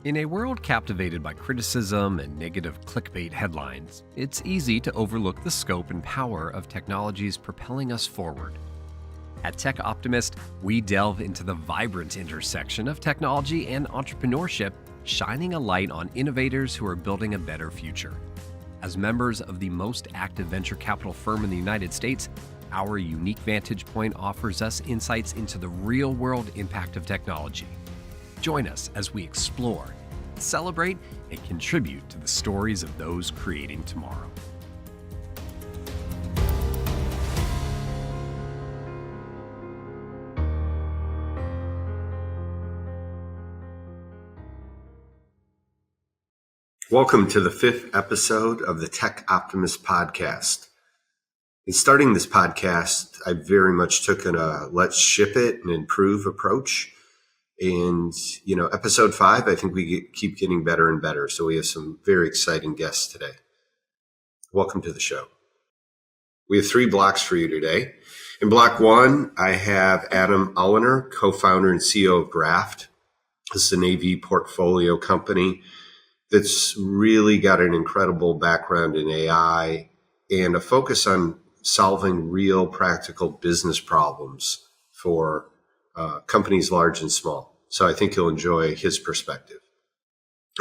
In a world captivated by criticism and negative clickbait headlines, it's easy to overlook the scope and power of technologies propelling us forward. At Tech Optimist, we delve into the vibrant intersection of technology and entrepreneurship, shining a light on innovators who are building a better future. As members of the most active venture capital firm in the United States, our unique vantage point offers us insights into the real-world impact of technology. Join us as we explore, celebrate, and contribute to the stories of those creating tomorrow. Welcome to the 5th episode of the Tech Optimist podcast. In starting this podcast, I very much took a let's ship it and improve approach. And, episode 5, I think we keep getting better and better. So we have some very exciting guests today. Welcome to the show. We have 3 blocks for you today. In block 1, I have Adam Oliner, co-founder and CEO of Graft. This is an AV portfolio company that's really got an incredible background in AI and a focus on solving real practical business problems for companies large and small. So I think you'll enjoy his perspective.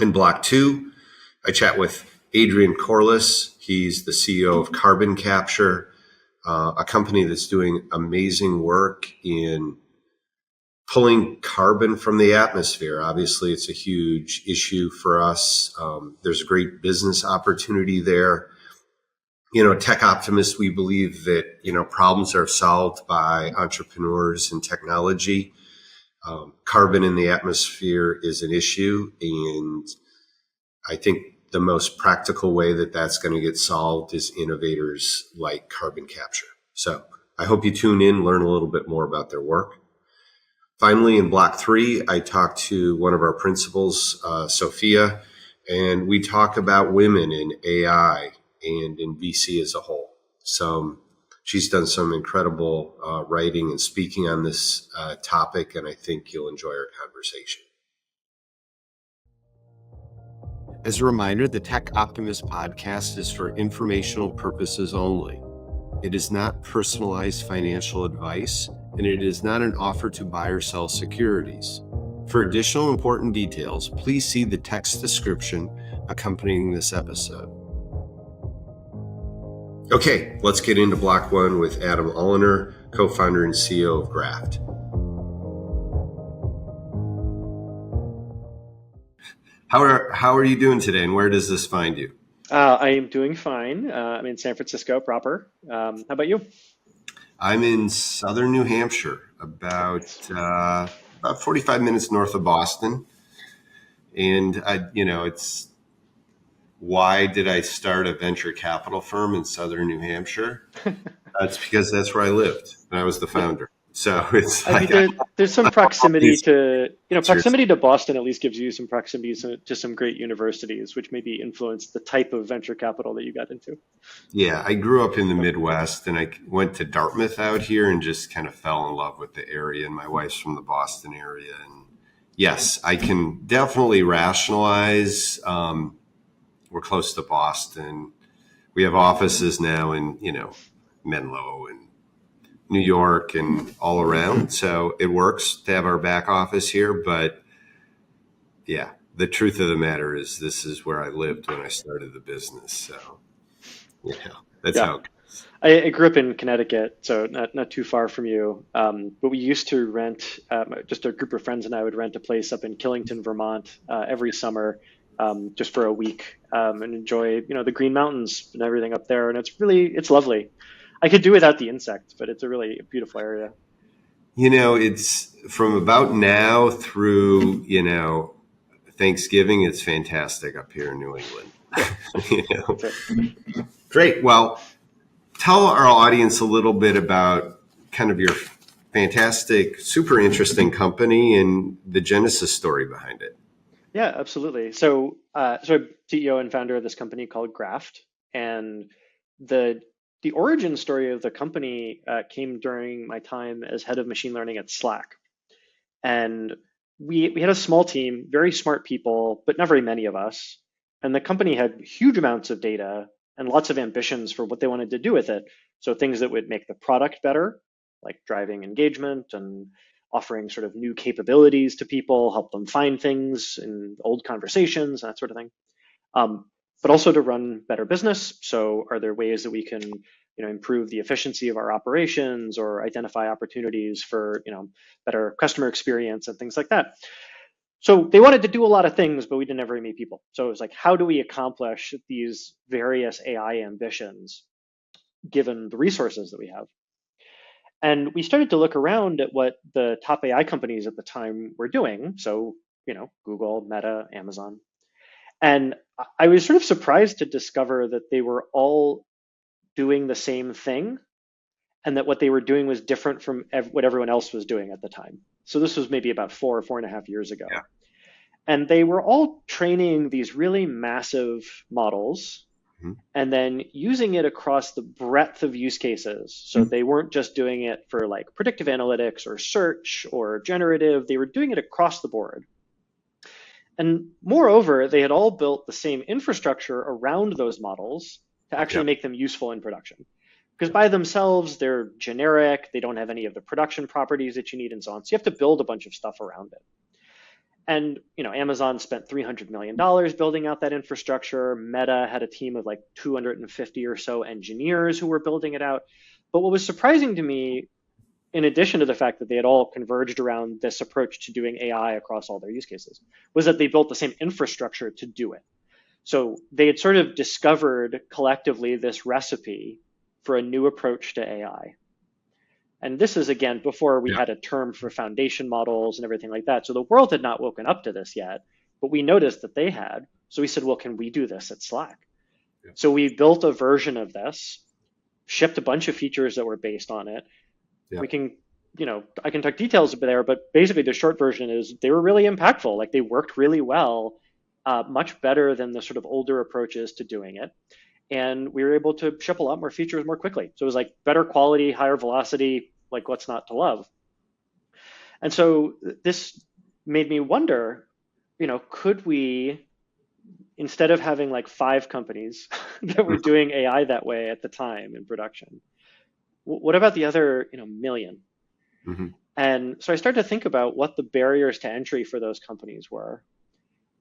In block 2, I chat with Adrian Corless. He's the CEO of CarbonCapture, a company that's doing amazing work in pulling carbon from the atmosphere. Obviously, it's a huge issue for us. There's a great business opportunity there. Tech Optimist, we believe that, problems are solved by entrepreneurs and technology. Carbon in the atmosphere is an issue. And I think the most practical way that that's going to get solved is innovators like CarbonCapture. So I hope you tune in, learn a little bit more about their work. Finally, in block 3, I talked to one of our principals, Sophia, and we talk about women in AI and in VC as a whole. So she's done some incredible writing and speaking on this topic, and I think you'll enjoy our conversation. As a reminder, the Tech Optimist podcast is for informational purposes only. It is not personalized financial advice, and it is not an offer to buy or sell securities. For additional important details, please see the text description accompanying this episode. Okay, let's get into block 1 with Adam Oliner, co-founder and CEO of Graft. How are you doing today, and where does this find you? I am doing fine. I'm in San Francisco proper. How about you? I'm in southern New Hampshire, about 45 minutes north of Boston. And it's why did I start a venture capital firm in southern New Hampshire? It's because that's where I lived and I was the founder. So it's there's some proximity to proximity to Boston at least gives you some proximity to some great universities, which maybe influence the type of venture capital that you got into. Yeah, I grew up in the Midwest and I went to Dartmouth out here and just kind of fell in love with the area. And my wife's from the Boston area. And yes, I can definitely rationalize. We're close to Boston. We have offices now in, Menlo and New York and all around. So it works to have our back office here. But yeah, the truth of the matter is this is where I lived when I started the business. So, that's how it goes. I grew up in Connecticut, so not too far from you. But we used to rent, just a group of friends and I would rent a place up in Killington, Vermont every summer just for a week and enjoy, the Green Mountains and everything up there. And it's lovely. I could do without the insects, but it's a really beautiful area. It's from about now through, Thanksgiving, it's fantastic up here in New England. Great. Well, tell our audience a little bit about kind of your fantastic, super interesting company and the genesis story behind it. Yeah, absolutely. So I'm CEO and founder of this company called Graft, and the origin story of the company came during my time as head of machine learning at Slack. And we had a small team, very smart people, but not very many of us. And the company had huge amounts of data and lots of ambitions for what they wanted to do with it. So things that would make the product better, like driving engagement and offering sort of new capabilities to people, help them find things in old conversations, that sort of thing. But also to run better business. So are there ways that we can improve the efficiency of our operations or identify opportunities for better customer experience and things like that? So they wanted to do a lot of things, but we didn't have very many people. So it was like, how do we accomplish these various AI ambitions given the resources that we have? And we started to look around at what the top AI companies at the time were doing. So, Google, Meta, Amazon. And I was sort of surprised to discover that they were all doing the same thing and that what they were doing was different from what everyone else was doing at the time. So this was maybe about 4.5 years ago. Yeah. And they were all training these really massive models and then using it across the breadth of use cases. So they weren't just doing it for like predictive analytics or search or generative, they were doing it across the board. And moreover, they had all built the same infrastructure around those models to actually make them useful in production. Because by themselves, they're generic, they don't have any of the production properties that you need and so on. So you have to build a bunch of stuff around it. And Amazon spent $300 million building out that infrastructure. Meta had a team of like 250 or so engineers who were building it out. But what was surprising to me, in addition to the fact that they had all converged around this approach to doing AI across all their use cases, was that they built the same infrastructure to do it. So they had sort of discovered collectively this recipe for a new approach to AI. And this is, again, before we had a term for foundation models and everything like that. So the world had not woken up to this yet, but we noticed that they had. So we said, well, can we do this at Slack? Yeah. So we built a version of this, shipped a bunch of features that were based on it. Yeah. We can, I can talk details there, but basically the short version is they were really impactful. Like they worked really well, much better than the sort of older approaches to doing it. And we were able to ship a lot more features more quickly. So it was like better quality, higher velocity, like what's not to love. And so this made me wonder, could we, instead of having like 5 companies that were doing AI that way at the time in production, what about the other, million? Mm-hmm. And so I started to think about what the barriers to entry for those companies were.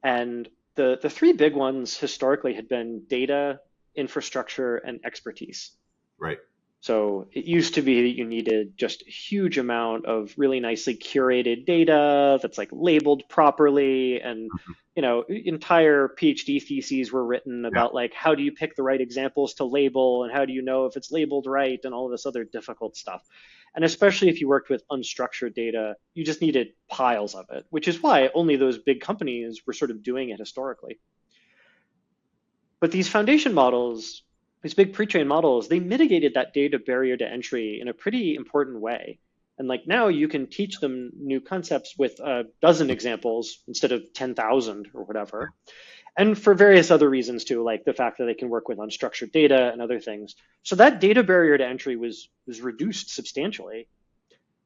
And the 3 big ones historically had been data, infrastructure, and expertise. Right. So it used to be that you needed just a huge amount of really nicely curated data that's like labeled properly. And, entire PhD theses were written about like, how do you pick the right examples to label and how do you know if it's labeled right and all of this other difficult stuff. And especially if you worked with unstructured data, you just needed piles of it, which is why only those big companies were sort of doing it historically. But these foundation models, these big pre-trained models, they mitigated that data barrier to entry in a pretty important way. And like now you can teach them new concepts with a dozen examples instead of 10,000 or whatever. And for various other reasons too, like the fact that they can work with unstructured data and other things. So that data barrier to entry was reduced substantially.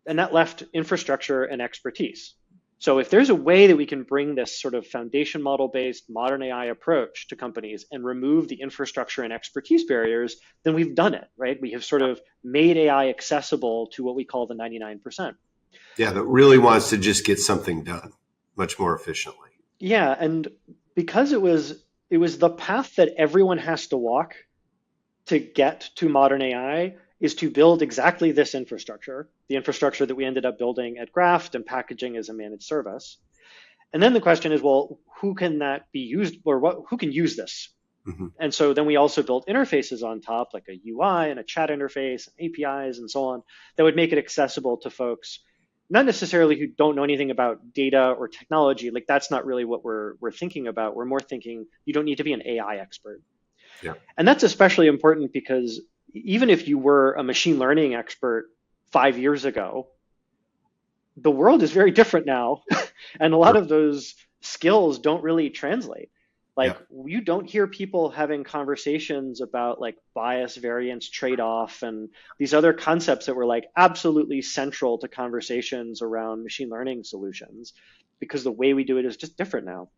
And that left infrastructure and expertise. So if there's a way that we can bring this sort of foundation model-based modern AI approach to companies and remove the infrastructure and expertise barriers, then we've done it, right? We have sort of made AI accessible to what we call the 99%. Yeah, that really wants to just get something done much more efficiently. Yeah, and because it was the path that everyone has to walk to get to modern AI is to build exactly this infrastructure, the infrastructure that we ended up building at Graft and packaging as a managed service. And then the question is, well, who can that be used or who can use this? Mm-hmm. And so then we also built interfaces on top, like a UI and a chat interface, and APIs and so on, that would make it accessible to folks, not necessarily who don't know anything about data or technology. Like that's not really what we're thinking about. We're more thinking you don't need to be an AI expert. Yeah. And that's especially important because even if you were a machine learning expert 5 years ago, the world is very different now. And a lot of those skills don't really translate. Like you don't hear people having conversations about like bias variance trade-off and these other concepts that were like absolutely central to conversations around machine learning solutions because the way we do it is just different now.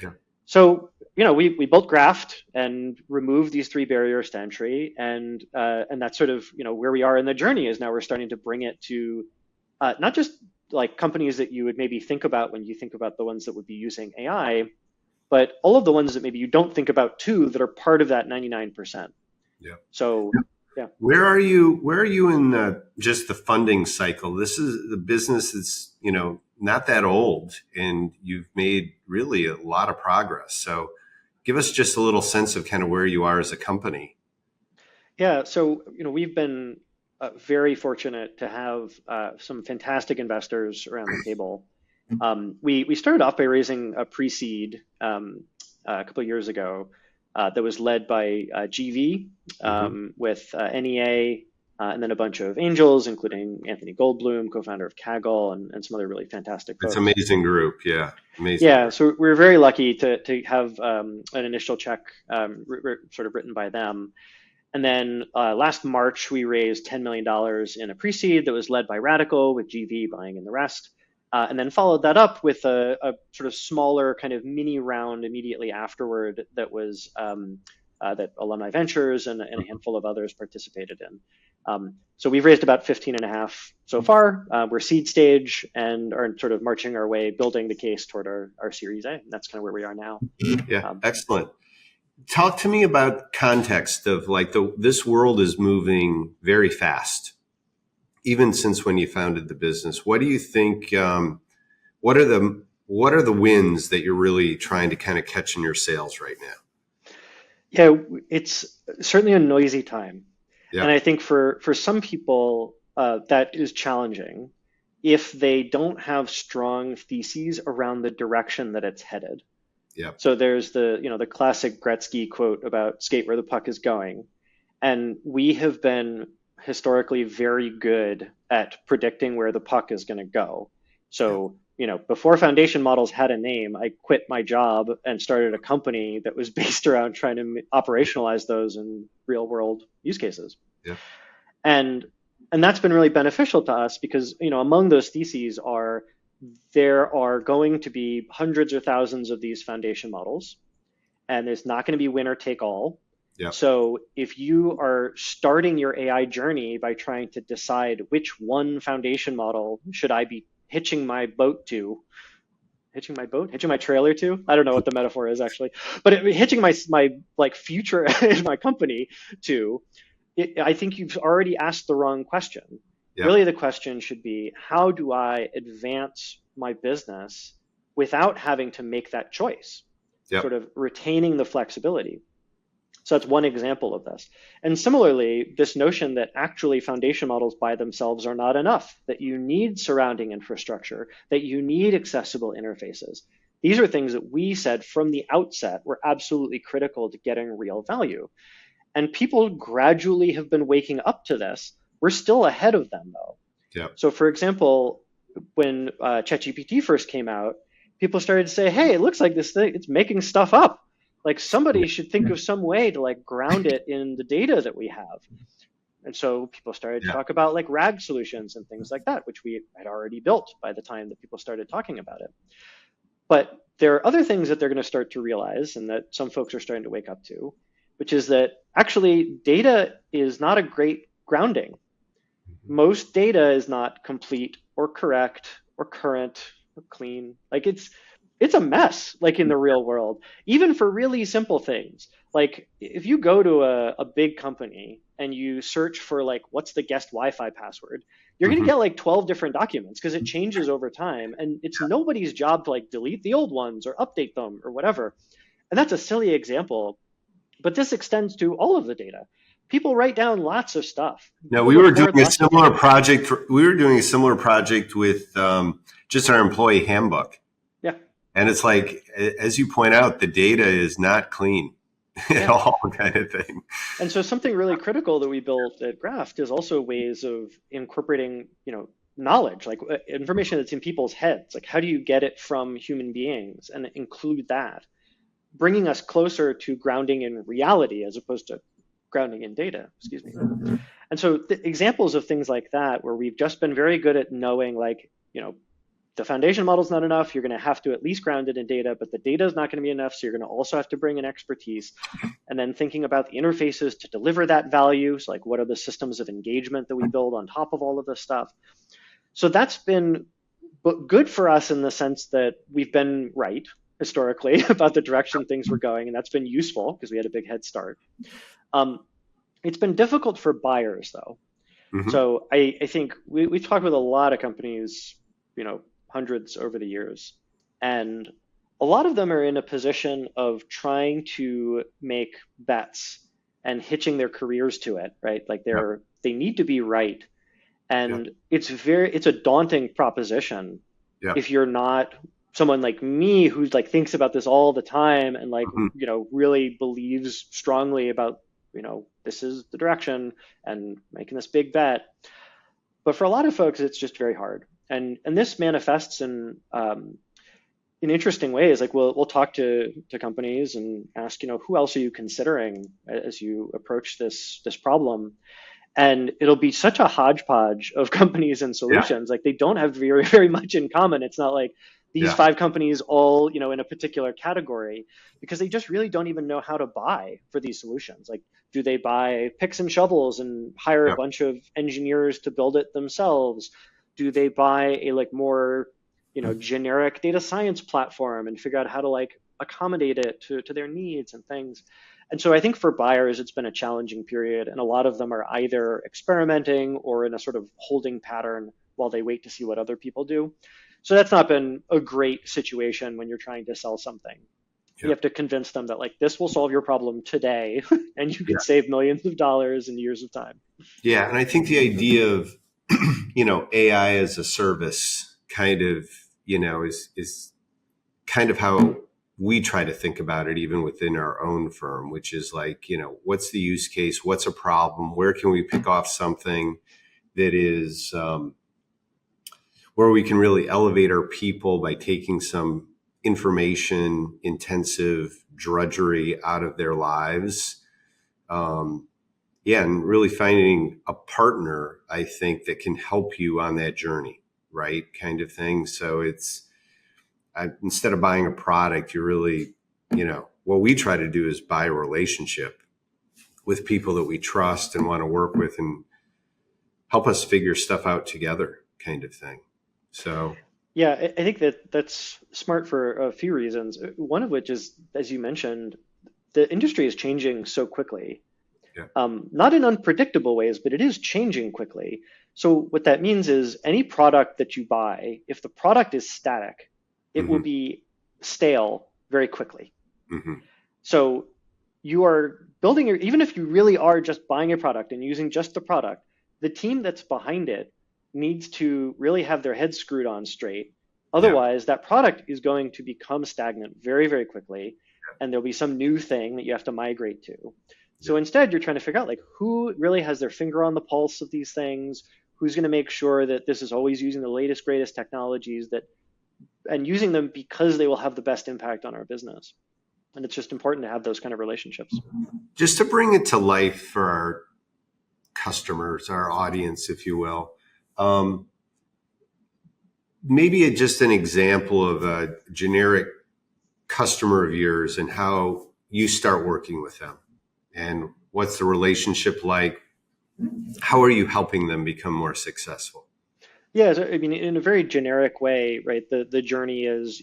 Yeah. So, we built Graft and removed these three barriers to entry, and that's sort of where we are in the journey is now we're starting to bring it to not just like companies that you would maybe think about when you think about the ones that would be using AI, but all of the ones that maybe you don't think about too that are part of that 99%. Yeah. So, yeah. Where are you in just the funding cycle? This is the business that's, not that old, and you've made really a lot of progress. So give us just a little sense of kind of where you are as a company. Yeah. So, we've been very fortunate to have some fantastic investors around the table. We started off by raising a pre-seed a couple of years ago that was led by GV with NEA and then a bunch of angels, including Anthony Goldblum, co-founder of Kaggle, and some other really fantastic folks. It's an amazing group. Yeah. Amazing. Yeah. So we were very lucky to have an initial check sort of written by them. And then last March, we raised $10 million in a pre-seed that was led by Radical, with GV buying in the rest. And then followed that up with a sort of smaller kind of mini round immediately afterward that was that Alumni Ventures and a handful of others participated in. So we've raised about 15.5 so far. We're seed stage and are sort of marching our way, building the case toward our Series A. And that's kind of where we are now. Yeah, excellent. Talk to me about context of like this world is moving very fast. Even since when you founded the business, what do you think? What are the wins that you're really trying to kind of catch in your sales right now? Yeah, it's certainly a noisy time, and I think for some people that is challenging if they don't have strong theses around the direction that it's headed. Yeah. So there's the classic Gretzky quote about skate where the puck is going, and we have been historically very good at predicting where the puck is going to go. So, before foundation models had a name, I quit my job and started a company that was based around trying to operationalize those in real world use cases. Yeah. And that's been really beneficial to us because, among those theses there are going to be hundreds or thousands of these foundation models, and there's not going to be winner take all. Yeah. So if you are starting your AI journey by trying to decide which one foundation model should I be hitching my trailer to? I don't know what the metaphor is actually, but hitching my like future in my company to, I think you've already asked the wrong question. Yeah. Really, the question should be, how do I advance my business without having to make that choice? Yep. Sort of retaining the flexibility. So that's one example of this. And similarly, this notion that actually foundation models by themselves are not enough, that you need surrounding infrastructure, that you need accessible interfaces. These are things that we said from the outset were absolutely critical to getting real value. And people gradually have been waking up to this. We're still ahead of them though. Yeah. So for example, when ChatGPT first came out, people started to say, hey, it looks like this thing, it's making stuff up. Like somebody should think of some way to like ground it in the data that we have. And so people started to talk about like RAG solutions and things like that, which we had already built by the time that people started talking about it. But there are other things that they're going to start to realize and that some folks are starting to wake up to, which is that actually data is not a great grounding. Most data is not complete or correct or current or clean. Like it's a mess, like in the real world, even for really simple things. Like if you go to a big company and you search for like, what's the guest Wi-Fi password, you're going to get like 12 different documents because it changes over time. And it's nobody's job to like delete the old ones or update them or whatever. And that's a silly example, but this extends to all of the data. People write down lots of stuff. No, we were doing a similar project. We were doing a similar project with just our employee handbook. And it's like, as you point out, the data is not clean at all, kind of thing. And so something really critical that we built at Graft is also ways of incorporating, knowledge, like information that's in people's heads. Like, how do you get it from human beings and include that? bringing us closer to grounding in reality as opposed to grounding in data, excuse me. And so examples of things like that, where we've just been very good at knowing, like, the foundation model's not enough, you're going to have to at least ground it in data, but the data is not going to be enough, so you're going to also have to bring in expertise. And then thinking about the interfaces to deliver that value, so like what are the systems of engagement that we build on top of all of this stuff. So that's been good for us in the sense that we've been right historically about the direction things were going, and that's been useful because we had a big head start. It's been difficult for buyers, though. So I think we've talked with a lot of companies, hundreds over the years, and a lot of them are in a position of trying to make bets and hitching their careers to it, right? Like they need to be right, and it's a daunting proposition if you're not someone like me who's like thinks about this all the time and like really believes strongly about this is the direction and making this big bet. But for a lot of folks, it's just very hard. And this manifests in interesting ways. Like we'll talk to companies and ask, who else are you considering as you approach this problem? And it'll be such a hodgepodge of companies and solutions. Like they don't have very, very much in common. It's not like these 5 companies all, in a particular category, because they just really don't even know how to buy for these solutions. Like, do they buy picks and shovels and hire a bunch of engineers to build it themselves? Do they buy a more, generic data science platform and figure out how to accommodate it to their needs and things? And so I think for buyers, it's been a challenging period, and a lot of them are either experimenting or in a sort of holding pattern while they wait to see what other people do. So that's not been a great situation when you're trying to sell something. You have to convince them that this will solve your problem today and you can save millions of dollars in years of time. Yeah. And I think the idea of, AI as a service kind of, is kind of how we try to think about it, even within our own firm, which is what's the use case? What's a problem? Where can we pick off something that is, where we can really elevate our people by taking some information intensive drudgery out of their lives. And really finding a partner, I think, that can help you on that journey, right? Kind of thing. So it's, instead of buying a product, you're really, what we try to do is buy a relationship with people that we trust and want to work with and help us figure stuff out together, kind of thing. So, yeah, I think that's smart for a few reasons. One of which is, as you mentioned, the industry is changing so quickly. Not in unpredictable ways, but it is changing quickly. So what that means is any product that you buy, if the product is static, it will be stale very quickly. So you are building even if you really are just buying a product and using just the product, the team that's behind it needs to really have their heads screwed on straight. Otherwise, that product is going to become stagnant very, very quickly, and there'll be some new thing that you have to migrate to. So instead, you're trying to figure out who really has their finger on the pulse of these things, who's going to make sure that this is always using the latest, greatest technologies and using them because they will have the best impact on our business. And it's just important to have those kind of relationships. Just to bring it to life for our customers, our audience, if you will, maybe just an example of a generic customer of yours and how you start working with them. And what's the relationship like? How are you helping them become more successful? Yeah, so, I mean, in a very generic way, right? The journey is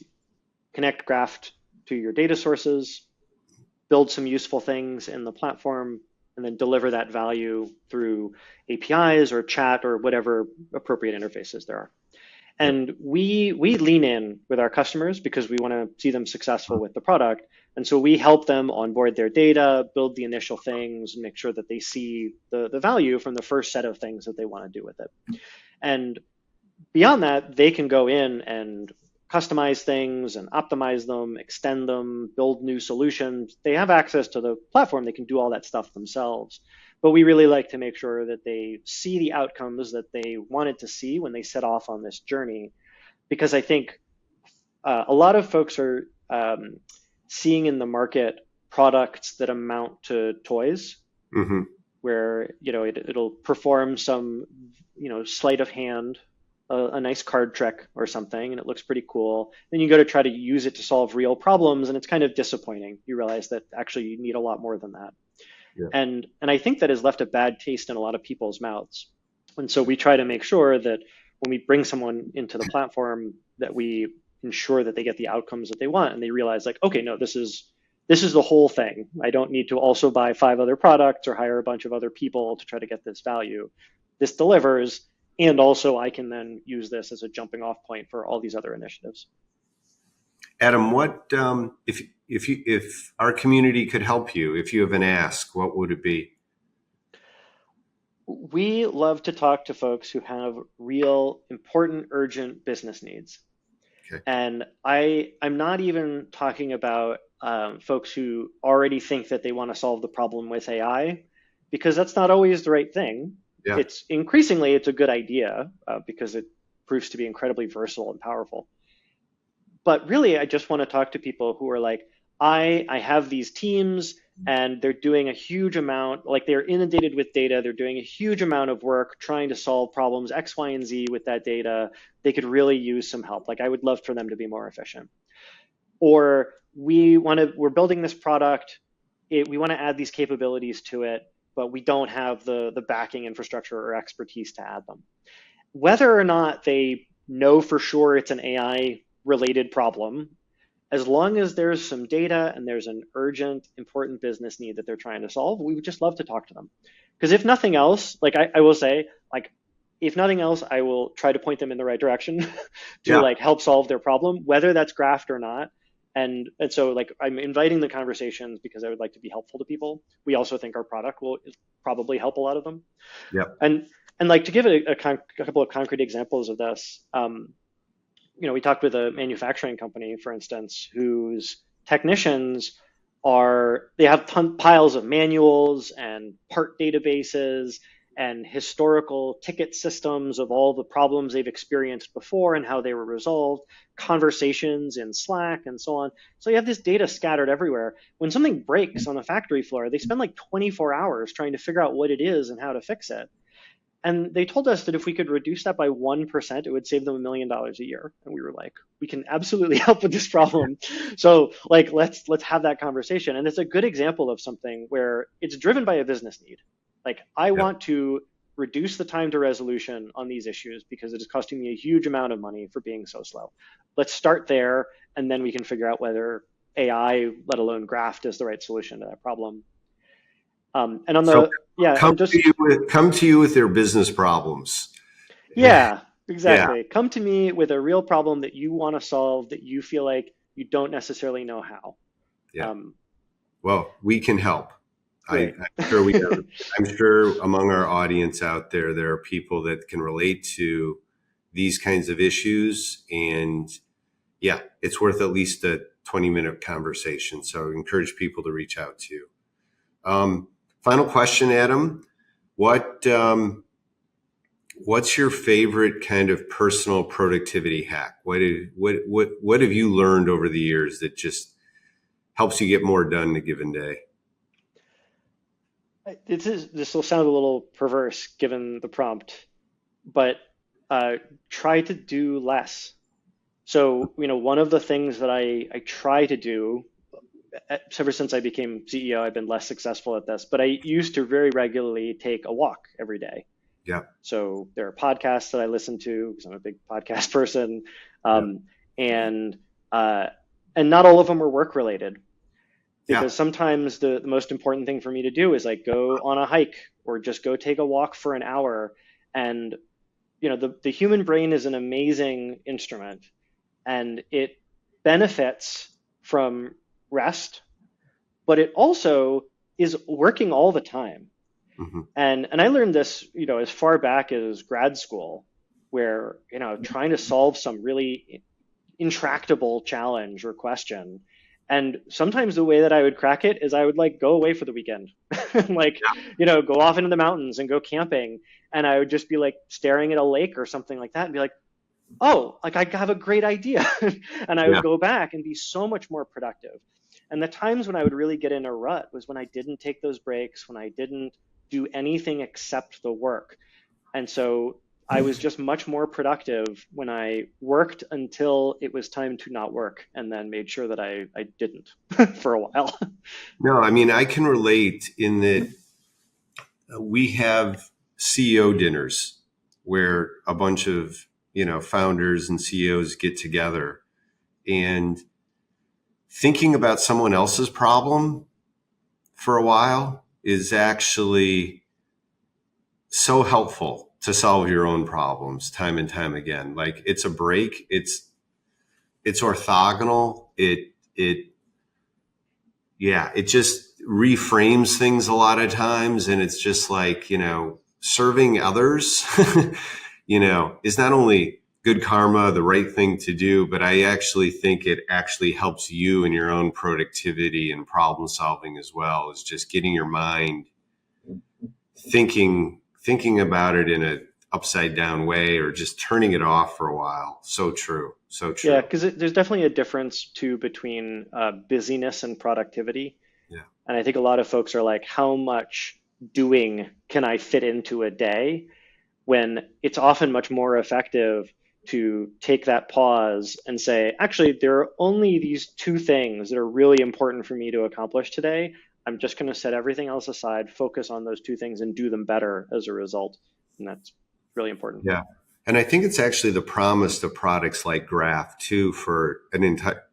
connect Graft to your data sources, build some useful things in the platform, and then deliver that value through APIs or chat or whatever appropriate interfaces there are. And we lean in with our customers because we want to see them successful with the product. And so we help them onboard their data, build the initial things, and make sure that they see the value from the first set of things that they want to do with it. And beyond that, they can go in and customize things and optimize them, extend them, build new solutions. They have access to the platform. They can do all that stuff themselves. But we really like to make sure that they see the outcomes that they wanted to see when they set off on this journey. Because I think a lot of folks are seeing in the market products that amount to toys, Mm-hmm. where it'll perform some sleight of hand, a nice card trick or something, and it looks pretty cool. Then you go to try to use it to solve real problems, and it's kind of disappointing. You realize that actually you need a lot more than that. Yeah. And I think that has left a bad taste in a lot of people's mouths. And so we try to make sure that when we bring someone into the platform, that we ensure that they get the outcomes that they want, and they realize like, okay, no, this is the whole thing. I don't need to also buy 5 other products or hire a bunch of other people to try to get this value. This delivers, and also I can then use this as a jumping off point for all these other initiatives. Adam, what if our community could help you, if you have an ask, what would it be? We love to talk to folks who have real, important, urgent business needs. Okay. And I'm not even talking about folks who already think that they want to solve the problem with AI, because that's not always the right thing. Yeah. It's increasingly, it's a good idea because it proves to be incredibly versatile and powerful. But really, I just want to talk to people who are like, I have these teams and they're doing a huge amount, like they're inundated with data. They're doing a huge amount of work trying to solve problems X, Y, and Z with that data. They could really use some help. Like I would love for them to be more efficient. Or we're building this product. We want to add these capabilities to it, but we don't have the backing infrastructure or expertise to add them. Whether or not they know for sure it's an AI related problem, as long as there's some data and there's an urgent, important business need that they're trying to solve, we would just love to talk to them. Because if nothing else, like I will say, like if nothing else, I will try to point them in the right direction to like help solve their problem, whether that's Graft or not. And so like I'm inviting the conversations because I would like to be helpful to people. We also think our product will probably help a lot of them. Yep. And like to give a couple of concrete examples of this, we talked with a manufacturing company, for instance, whose technicians they have piles of manuals and part databases and historical ticket systems of all the problems they've experienced before and how they were resolved, conversations in Slack and so on. So you have this data scattered everywhere. When something breaks on the factory floor, they spend like 24 hours trying to figure out what it is and how to fix it. And they told us that if we could reduce that by 1%, it would save them $1 million a year. And we were like, we can absolutely help with this problem. So like, let's have that conversation. And it's a good example of something where it's driven by a business need. Like I want to reduce the time to resolution on these issues because it is costing me a huge amount of money for being so slow. Let's start there, and then we can figure out whether AI, let alone Graft, is the right solution to that problem. And on the come to you with their business problems. Yeah, exactly. Yeah. Come to me with a real problem that you want to solve that you feel like you don't necessarily know how. Yeah. Well, we can help. Great. I'm sure we have. I'm sure among our audience out there are people that can relate to these kinds of issues, and yeah, it's worth at least a 20-minute conversation. So I encourage people to reach out to you. Final question, Adam. What's your favorite kind of personal productivity hack? What have you learned over the years that just helps you get more done in a given day? This will sound a little perverse given the prompt, but try to do less. So, one of the things that I try to do, ever since I became CEO, I've been less successful at this, but I used to very regularly take a walk every day. Yeah. So there are podcasts that I listen to because I'm a big podcast person, and not all of them are work related. Because sometimes the most important thing for me to do is like go on a hike or just go take a walk for an hour. And, the human brain is an amazing instrument, and it benefits from rest, but it also is working all the time. Mm-hmm. And I learned this, as far back as grad school, where, trying to solve some really intractable challenge or question. And sometimes the way that I would crack it is I would like go away for the weekend, go off into the mountains and go camping. And I would just be like staring at a lake or something like that and be like, oh, like I have a great idea. And I would go back and be so much more productive. And the times when I would really get in a rut was when I didn't take those breaks, when I didn't do anything except the work. And so I was just much more productive when I worked until it was time to not work, and then made sure that I didn't for a while. No, I mean, I can relate in that we have CEO dinners where a bunch of, founders and CEOs get together, and thinking about someone else's problem for a while is actually so helpful to solve your own problems time and time again. Like, it's a break. It's orthogonal. It just reframes things a lot of times. And it's just like, serving others, is not only good karma, the right thing to do, but I actually think it actually helps you in your own productivity and problem solving as well, is just getting your mind thinking about it in a upside down way, or just turning it off for a while. So true. So true. Yeah, because there's definitely a difference too between busyness and productivity. Yeah. And I think a lot of folks are like, how much doing can I fit into a day? When it's often much more effective to take that pause and say, actually, there are only these two things that are really important for me to accomplish today. I'm just going to set everything else aside, focus on those two things, and do them better as a result. And that's really important. Yeah. And I think it's actually the promise of products like Graft too, for an entire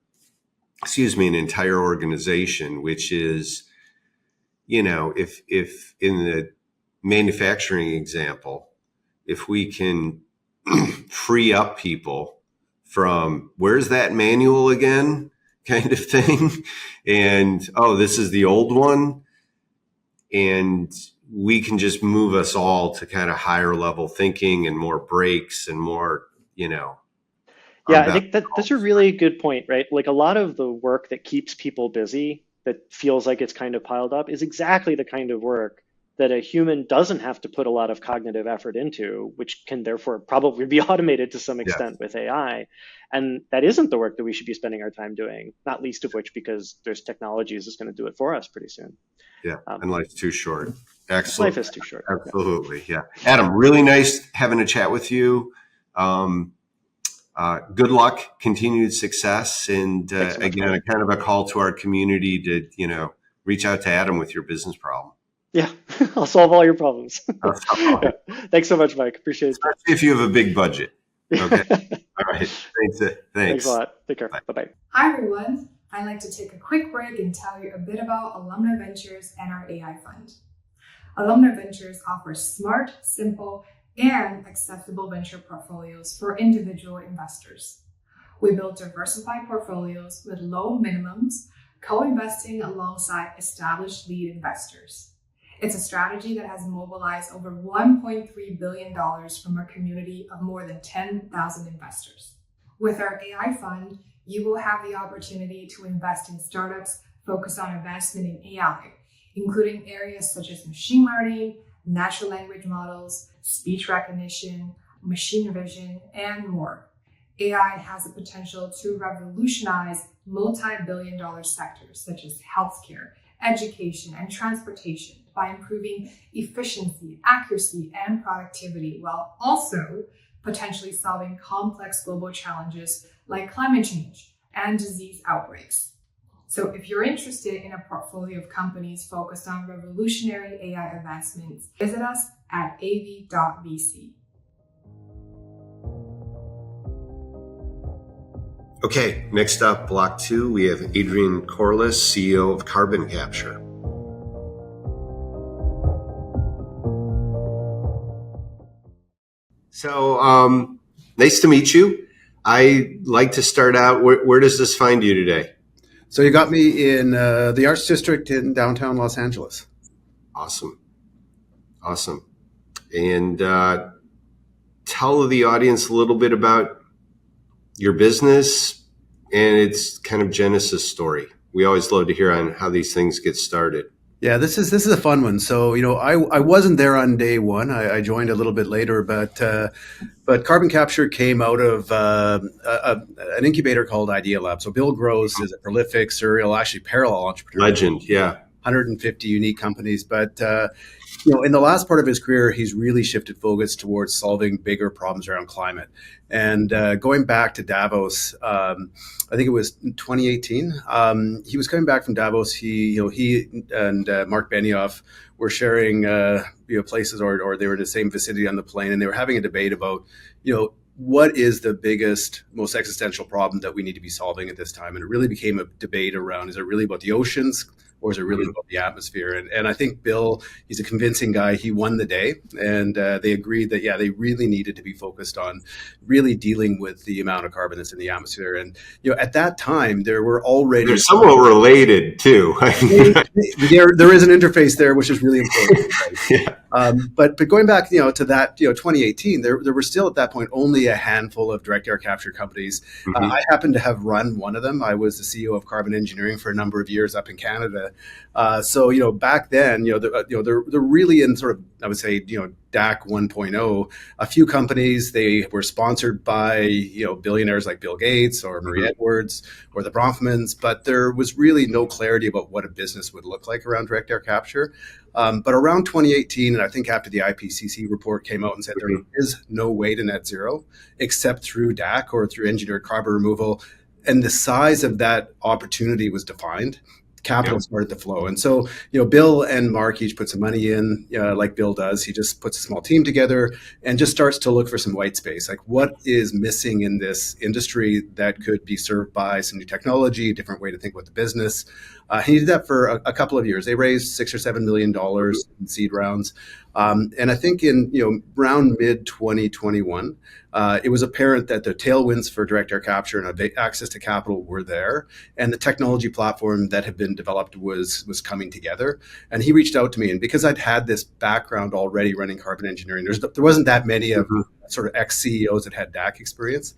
organization, which is, if in the manufacturing example, if we can free up people from where's that manual again kind of thing, and this is the old one, and we can just move us all to kind of higher level thinking and more breaks and more, Yeah, I think that's a really good point, right? Like, a lot of the work that keeps people busy, that feels like it's kind of piled up, is exactly the kind of work that a human doesn't have to put a lot of cognitive effort into, which can therefore probably be automated to some extent with AI. And that isn't the work that we should be spending our time doing, not least of which because there's technologies that's going to do it for us pretty soon. Yeah, and life's too short. Excellent. Life is too short. Absolutely, yeah. Adam, really nice having a chat with you. Good luck, continued success, and again, a kind of a call to our community to, reach out to Adam with your business problem. Yeah, I'll solve all your problems. Yeah. Thanks so much, Mike. Appreciate it. Especially if you have a big budget. Okay. All right. Thanks. Thanks a lot. Take care. Bye-bye. Hi, everyone. I'd like to take a quick break and tell you a bit about Alumni Ventures and our AI fund. Alumni Ventures offers smart, simple, and accessible venture portfolios for individual investors. We build diversified portfolios with low minimums, co-investing alongside established lead investors. It's a strategy that has mobilized over $1.3 billion from a community of more than 10,000 investors. With our AI fund, you will have the opportunity to invest in startups focused on advancement in AI, including areas such as machine learning, natural language models, speech recognition, machine vision, and more. AI has the potential to revolutionize multi-billion-dollar sectors such as healthcare, education, and transportation by improving efficiency, accuracy, and productivity, while also potentially solving complex global challenges like climate change and disease outbreaks. So if you're interested in a portfolio of companies focused on revolutionary AI advancements, visit us at av.vc. Okay, next up, block 2, we have Adrian Corless, CEO of CarbonCapture. So, nice to meet you. I'd like to start out, where does this find you today? So you got me in the Arts District in downtown Los Angeles. Awesome. And tell the audience a little bit about your business and its kind of genesis story. We always love to hear on how these things get started. Yeah, this is a fun one. So, I wasn't there on day one. I joined a little bit later, but CarbonCapture came out of an incubator called Idea Lab. So Bill Gross is a prolific serial, actually parallel entrepreneur. Legend, yeah. 150 unique companies, but in the last part of his career, he's really shifted focus towards solving bigger problems around climate. And going back to Davos, I think it was 2018. He was coming back from Davos. He and Mark Benioff were sharing, places, or they were in the same vicinity on the plane, and they were having a debate about, what is the biggest, most existential problem that we need to be solving at this time? And it really became a debate around, is it really about the oceans, or is it really about the atmosphere? And I think Bill, he's a convincing guy. He won the day, and they agreed that, they really needed to be focused on really dealing with the amount of carbon that's in the atmosphere. And, at that time, there were already... They're somewhat related, too. there is an interface there, which is really important. Right? Yeah. But going back, to that, 2018, there were still at that point only a handful of direct air capture companies. Mm-hmm. I happened to have run one of them. I was the CEO of Carbon Engineering for a number of years up in Canada. So back then, they're really in sort of, I would say, DAC 1.0. A few companies, they were sponsored by billionaires like Bill Gates or Marie Edwards or the Bronfmans, but there was really no clarity about what a business would look like around direct air capture. But around 2018, and I think after the IPCC report came out and said there is no way to net zero except through DAC or through engineered carbon removal, and the size of that opportunity was defined, capital started to flow. And so, Bill and Mark each put some money in, like Bill does. He just puts a small team together and just starts to look for some white space. Like, what is missing in this industry that could be served by some new technology, a different way to think about the business? He did that for a couple of years. They raised $6 or $7 million in seed rounds. And I think in around mid 2021, it was apparent that the tailwinds for direct air capture and access to capital were there, and the technology platform that had been developed was coming together. And he reached out to me, and because I'd had this background already running carbon engineering, there wasn't that many of sort of ex CEOs that had DAC experience.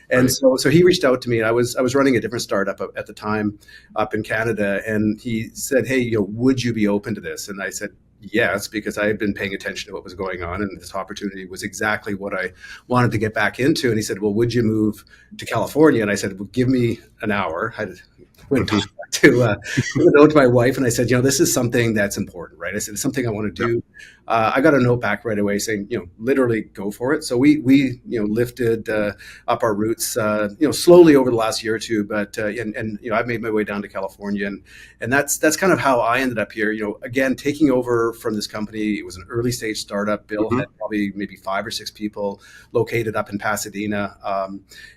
And so he reached out to me. I was running a different startup at the time up in Canada, and he said, "Hey, would you be open to this?" And I said, yes, because I had been paying attention to what was going on, and this opportunity was exactly what I wanted to get back into. And he said, "Well, would you move to California?" And I said, "Well, give me an hour." I went to my wife, and I said, "This is something that's important, right?" I said, "It's something I want to do." I got a note back right away saying, literally go for it. So we lifted up our roots, slowly over the last year or two. But I made my way down to California, and that's kind of how I ended up here. Again, taking over from this company. It was an early stage startup. Bill had probably maybe 5 or 6 people located up in Pasadena,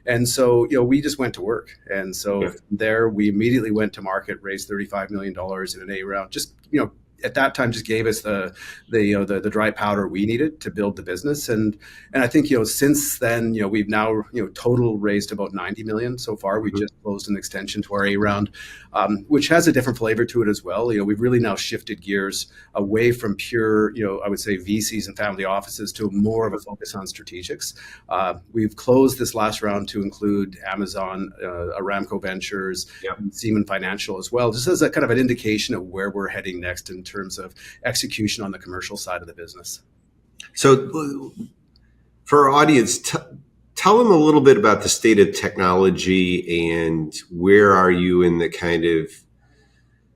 and so we just went to work. And so from there, we immediately went to market, raised $35 million in an A round. Just at that time, just gave us the dry powder we needed to build the business, and I think since then we've now total raised about $90 million so far. We just closed an extension to our A round, which has a different flavor to it as well. We've really now shifted gears away from pure I would say VCs and family offices to more of a focus on strategics. We've closed this last round to include Amazon, Aramco Ventures, Seaman Financial as well, just as a kind of an indication of where we're heading next in terms of execution on the commercial side of the business. So for our audience, tell them a little bit about the state of technology and where are you in the kind of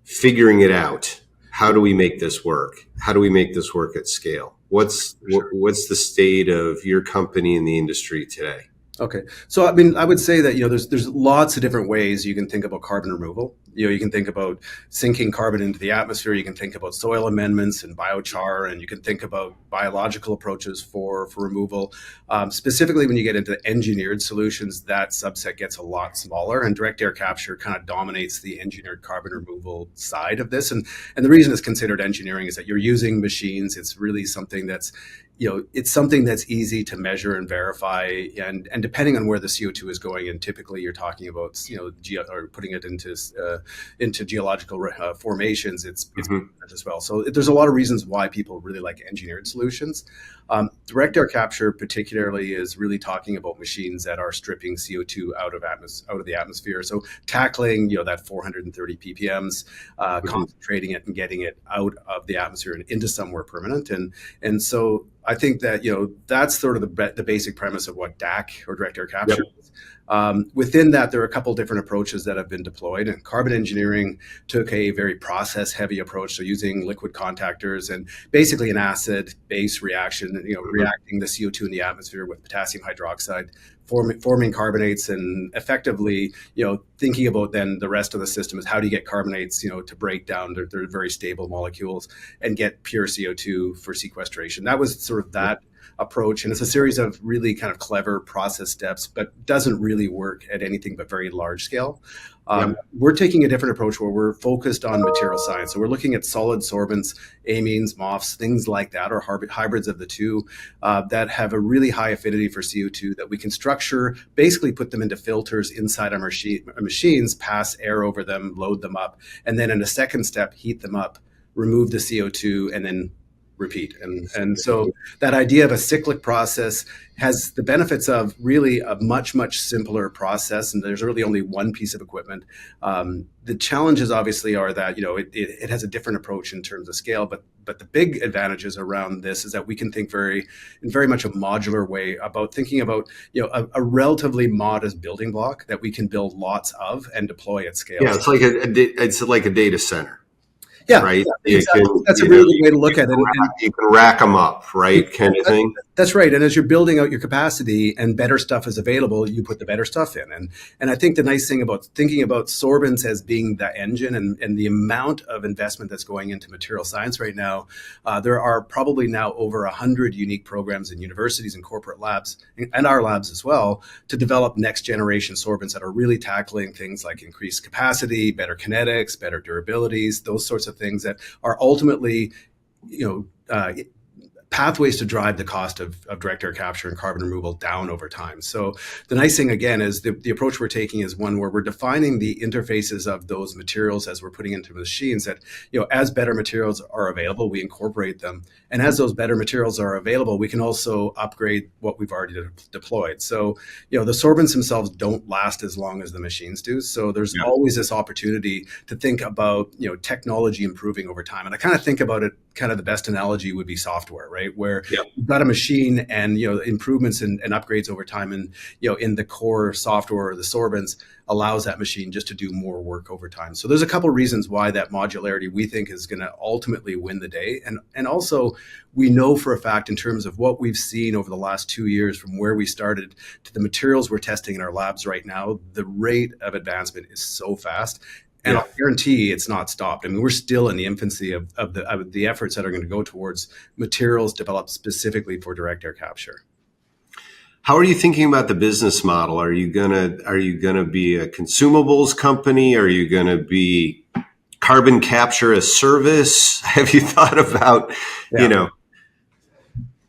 figuring it out. How do we make this work? How do we make this work at scale? What's the state of your company in the industry today? Okay. So, I would say that, there's lots of different ways you can think about carbon removal. You can think about sinking carbon into the atmosphere. You can think about soil amendments and biochar, and you can think about biological approaches for removal. Specifically, when you get into engineered solutions, that subset gets a lot smaller, and direct air capture kind of dominates the engineered carbon removal side of this. And the reason it's considered engineering is that you're using machines. It's really something that's it's something that's easy to measure and verify, and depending on where the CO2 is going, and typically you're talking about or putting it into geological formations, it's as well. So there's a lot of reasons why people really like engineered solutions. direct air capture particularly is really talking about machines that are stripping CO2 out of the atmosphere. So tackling, that 430 ppms, concentrating it and getting it out of the atmosphere and into somewhere permanent. And so I think that, that's sort of the basic premise of what DAC, or direct air capture is. Within that, there are a couple different approaches that have been deployed. And carbon engineering took a very process-heavy approach, so using liquid contactors and basically an acid-base reaction, reacting the CO2 in the atmosphere with potassium hydroxide, forming carbonates, and effectively, thinking about then the rest of the system is how do you get carbonates, to break down. They're very stable molecules, and get pure CO2 for sequestration. That was sort of that approach, and it's a series of really kind of clever process steps, but doesn't really work at anything but very large scale. We're taking a different approach where we're focused on material science. So we're looking at solid sorbents, amines, MOFs, things like that, or hybrids of the two, that have a really high affinity for CO2 that we can structure, basically put them into filters inside our machines, pass air over them, load them up, and then in a second step, heat them up, remove the CO2, and then repeat. And so that idea of a cyclic process has the benefits of really a much, much simpler process. And there's really only one piece of equipment. The challenges obviously are that, it has a different approach in terms of scale, but the big advantages around this is that we can think in very much a modular way about thinking about, a relatively modest building block that we can build lots of and deploy at scale. Yeah, it's like a data center. Yeah, right. Yeah, exactly. That's a really good way to look at it. You can rack them up, right? Kind of thing. That's right. And as you're building out your capacity and better stuff is available, you put the better stuff in. And I think the nice thing about thinking about sorbents as being the engine and the amount of investment that's going into material science right now, there are probably now over 100 unique programs in universities and corporate labs, and our labs as well, to develop next generation sorbents that are really tackling things like increased capacity, better kinetics, better durabilities, those sorts of things that are ultimately, pathways to drive the cost of direct air capture and carbon removal down over time. So the nice thing, again, is the approach we're taking is one where we're defining the interfaces of those materials as we're putting into machines that, as better materials are available, we incorporate them. And as those better materials are available, we can also upgrade what we've already deployed. So, the sorbents themselves don't last as long as the machines do. So there's always this opportunity to think about, technology improving over time. And I kind of think about it, kind of the best analogy would be software, right? Where you've got a machine and, improvements and upgrades over time, and, in the core software or the sorbents allows that machine just to do more work over time. So there's a couple of reasons why that modularity we think is going to ultimately win the day. And also we know for a fact, in terms of what we've seen over the last 2 years from where we started to the materials we're testing in our labs right now, the rate of advancement is so fast. And I'll guarantee it's not stopped. I mean, we're still in the infancy of the efforts that are going to go towards materials developed specifically for direct air capture. How are you thinking about the business model? Are you gonna be a consumables company? Are you gonna be carbon capture as service? Have you thought about,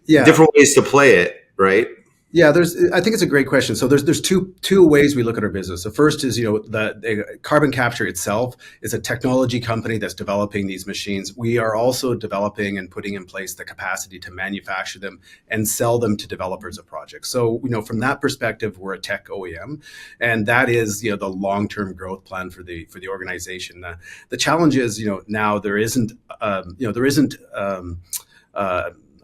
different ways to play it, right? Yeah, I think it's a great question. So there's two ways we look at our business. The first is, the CarbonCapture itself is a technology company that's developing these machines. We are also developing and putting in place the capacity to manufacture them and sell them to developers of projects. So, from that perspective, we're a tech OEM, and that is, the long-term growth plan for the organization. The challenge is, now there isn't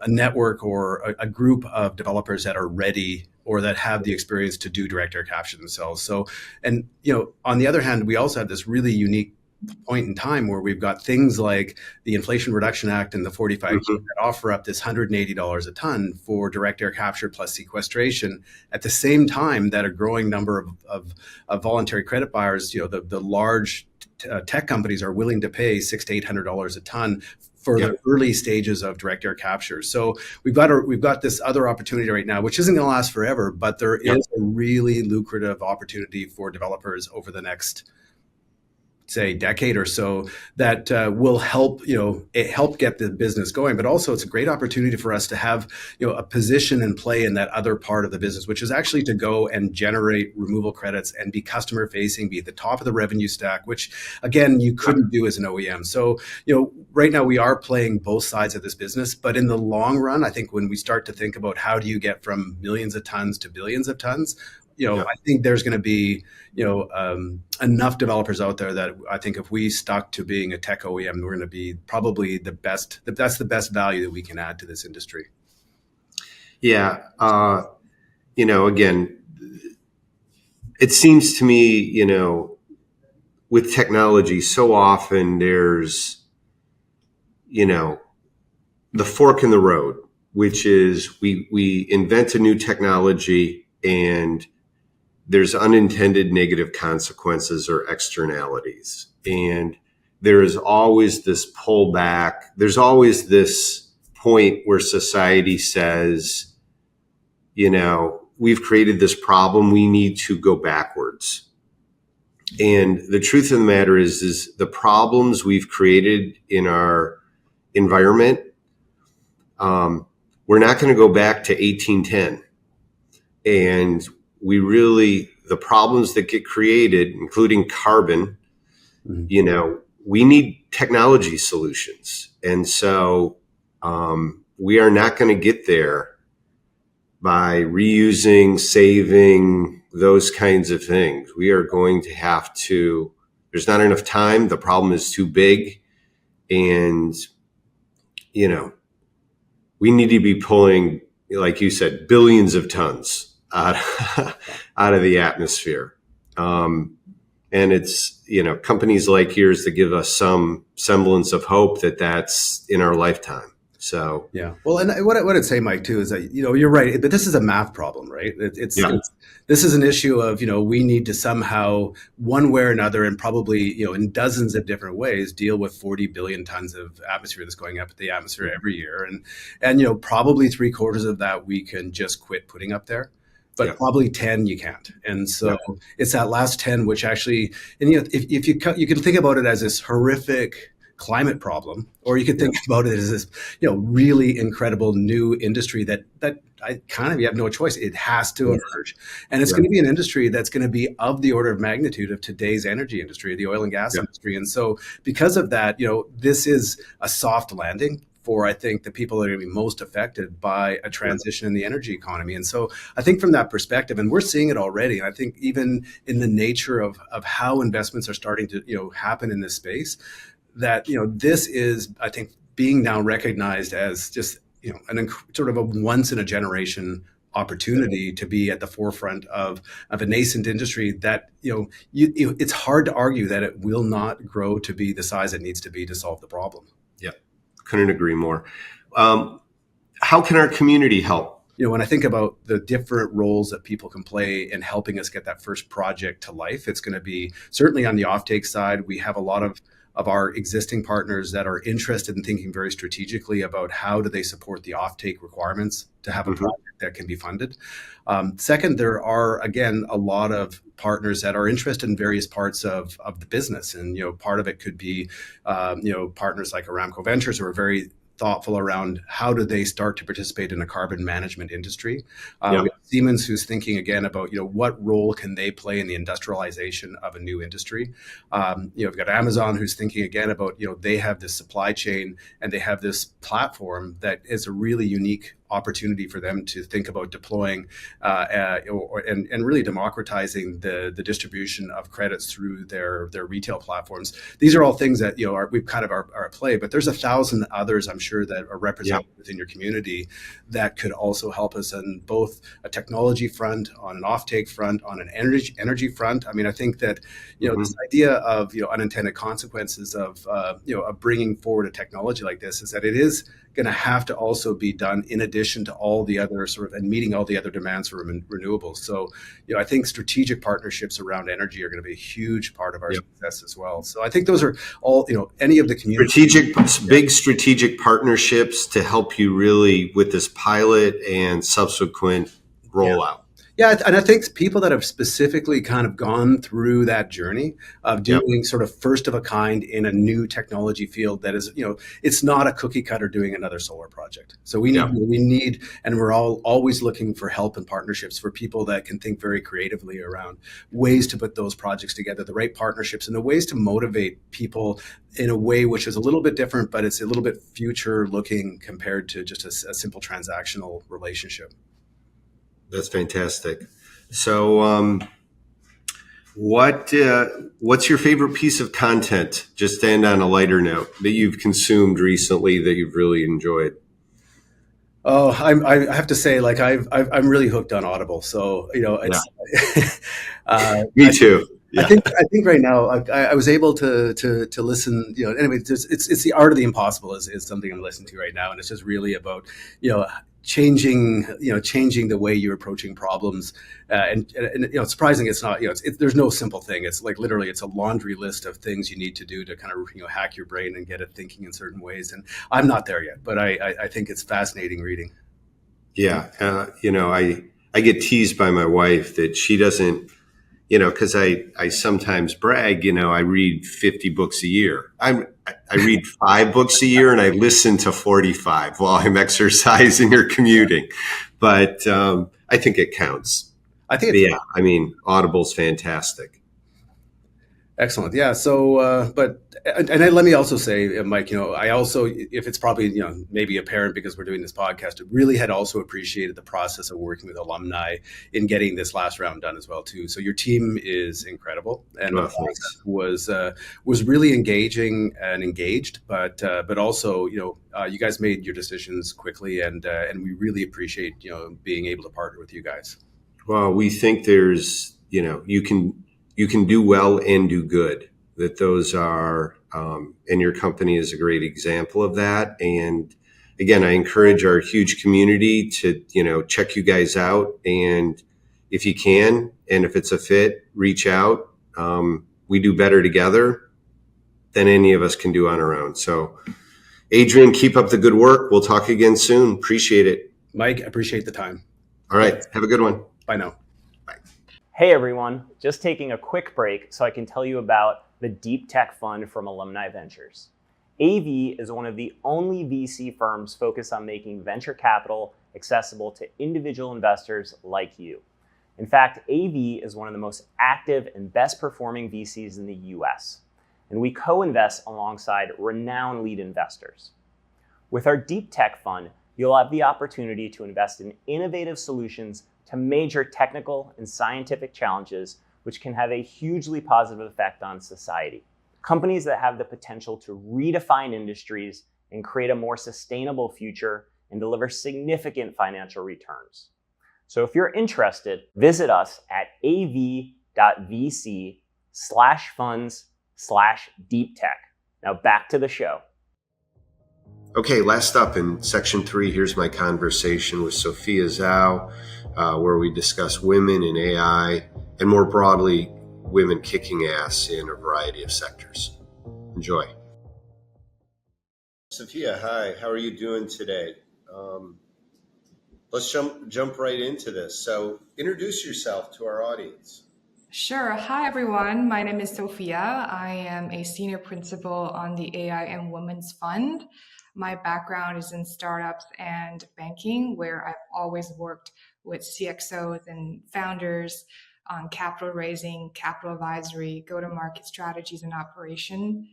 a network or a group of developers that are ready or that have the experience to do direct air capture themselves. So, and, on the other hand, we also have this really unique point in time where we've got things like the Inflation Reduction Act and the 45Q that offer up this $180 a ton for direct air capture plus sequestration at the same time that a growing number of voluntary credit buyers, the large tech companies are willing to pay $600 to $800 a ton for the early stages of direct air capture. So we've got this other opportunity right now, which isn't going to last forever, but there is a really lucrative opportunity for developers over the next, say, decade or so that will help get the business going. But also it's a great opportunity for us to have a position and play in that other part of the business, which is actually to go and generate removal credits and be customer facing, be at the top of the revenue stack, which again you couldn't do as an OEM. So right now we are playing both sides of this business, but in the long run, I think when we start to think about how do you get from millions of tons to billions of tons, I think there's going to be, enough developers out there that I think if we stuck to being a tech OEM, we're going to be probably that's the best value that we can add to this industry. Yeah. Again, it seems to me, with technology, so often there's, the fork in the road, which is we invent a new technology and there's unintended negative consequences or externalities. And there is always this pullback. There's always this point where society says, we've created this problem. We need to go backwards. And the truth of the matter is the problems we've created in our environment, we're not going to go back to 1810. And the problems that get created, including carbon, we need technology solutions. And so we are not going to get there by reusing, saving, those kinds of things. We are going to have to, there's not enough time. The problem is too big. And, we need to be pulling, like you said, billions of tons out of the atmosphere. And it's, companies like yours that give us some semblance of hope that that's in our lifetime. So, yeah. Well, and what I'd say, Mike, too, is that, you're right, but this is a math problem, right? This is an issue of, we need to somehow, one way or another, and probably, in dozens of different ways, deal with 40 billion tons of atmosphere that's going up at the atmosphere every year. And probably 3/4 of that we can just quit putting up there. But probably 10 you can't. And so it's that last 10, which actually, and if you can think about it as this horrific climate problem, or you could think about it as this, really incredible new industry that you have no choice. It has to emerge. And it's going to be an industry that's going to be of the order of magnitude of today's energy industry, the oil and gas industry. And so because of that, this is a soft landing for, I think, the people that are going to be most affected by a transition in the energy economy. And so I think from that perspective, and we're seeing it already, and I think even in the nature of how investments are starting to, happen in this space, that, this is, I think, being now recognized as just, sort of a once in a generation opportunity to be at the forefront of a nascent industry that, it's hard to argue that it will not grow to be the size it needs to be to solve the problem. Yeah, couldn't agree more. How can our community help? When I think about the different roles that people can play in helping us get that first project to life, it's going to be certainly on the offtake side. We have a lot of our existing partners that are interested in thinking very strategically about how do they support the offtake requirements to have a project that can be funded. Second, there are, again, a lot of partners that are interested in various parts of the business. And, part of it could be, partners like Aramco Ventures who are very thoughtful around how do they start to participate in a carbon management industry. We have Siemens, who's thinking again about, what role can they play in the industrialization of a new industry. We've got Amazon, who's thinking again about, they have this supply chain and they have this platform that is a really unique opportunity for them to think about deploying and really democratizing the distribution of credits through their retail platforms. These are all things that we kind of are at play, but there's 1,000 others I'm sure that are represented within your community that could also help us on both a technology front, on an offtake front, on an energy front. I mean, I think that this idea of unintended consequences of bringing forward a technology like this is that it is going to have to also be done in addition to all the other and meeting all the other demands for renewables. So, I think strategic partnerships around energy are going to be a huge part of our success as well. So I think those are all, any of the community big strategic partnerships to help you really with this pilot and subsequent rollout. Yeah, and I think people that have specifically kind of gone through that journey of Yep. doing sort of first of a kind in a new technology field that is, it's not a cookie cutter doing another solar project. So Yep. we need, and we're all always looking for help and partnerships for people that can think very creatively around ways to put those projects together, the right partnerships, and the ways to motivate people in a way which is a little bit different, but it's a little bit future looking compared to just a simple transactional relationship. That's fantastic. So, what's your favorite piece of content, just to end on a lighter note, that you've consumed recently that you've really enjoyed? Oh, I have to say, like I'm really hooked on Audible. So it's Me too. Yeah. I think right now I was able to listen. Anyway, it's the art of the impossible is something I'm listening to right now, and it's just really about changing the way you're approaching problems, and surprising it's not there's no simple thing. It's like literally it's a laundry list of things you need to do to kind of hack your brain and get it thinking in certain ways. And I'm not there yet, but I think it's fascinating reading. Yeah. I get teased by my wife that she doesn't, because I sometimes brag, I read 50 books a year. I read 5 books a year and I listen to 45 while I'm exercising or commuting. But I think it counts. Audible's fantastic. Excellent. Yeah. So, let me also say, Mike, I also, if it's probably, maybe apparent because we're doing this podcast, really had also appreciated the process of working with alumni in getting this last round done as well, too. So your team is incredible. And the process was really engaging and engaged, but also, you guys made your decisions quickly and we really appreciate, being able to partner with you guys. Well, we think there's, you can do well and do good. That those are, and your company is a great example of that. And again, I encourage our huge community to, check you guys out. And if you can, and if it's a fit, reach out. We do better together than any of us can do on our own. So, Adrian, keep up the good work. We'll talk again soon. Appreciate it. Mike, appreciate the time. All right. Have a good one. Bye now. Hey everyone, just taking a quick break so I can tell you about the Deep Tech Fund from Alumni Ventures. AV is one of the only VC firms focused on making venture capital accessible to individual investors like you. In fact, AV is one of the most active and best performing VCs in the US, and we co-invest alongside renowned lead investors. With our Deep Tech Fund, you'll have the opportunity to invest in innovative solutions to major technical and scientific challenges, which can have a hugely positive effect on society. Companies that have the potential to redefine industries and create a more sustainable future and deliver significant financial returns. So if you're interested, visit us at av.vc/funds/deeptech. Now back to the show. Okay, last up in section 3, here's my conversation with Sophia Zhao, where we discuss women in AI and more broadly, women kicking ass in a variety of sectors. Enjoy. Sophia, hi. How are you doing today? Let's jump right into this. So introduce yourself to our audience. Sure. Hi, everyone. My name is Sophia. I am a senior principal on the AI and Women's Fund. My background is in startups and banking, where I've always worked with CXOs and founders on capital raising, capital advisory, go-to-market strategies, and operation.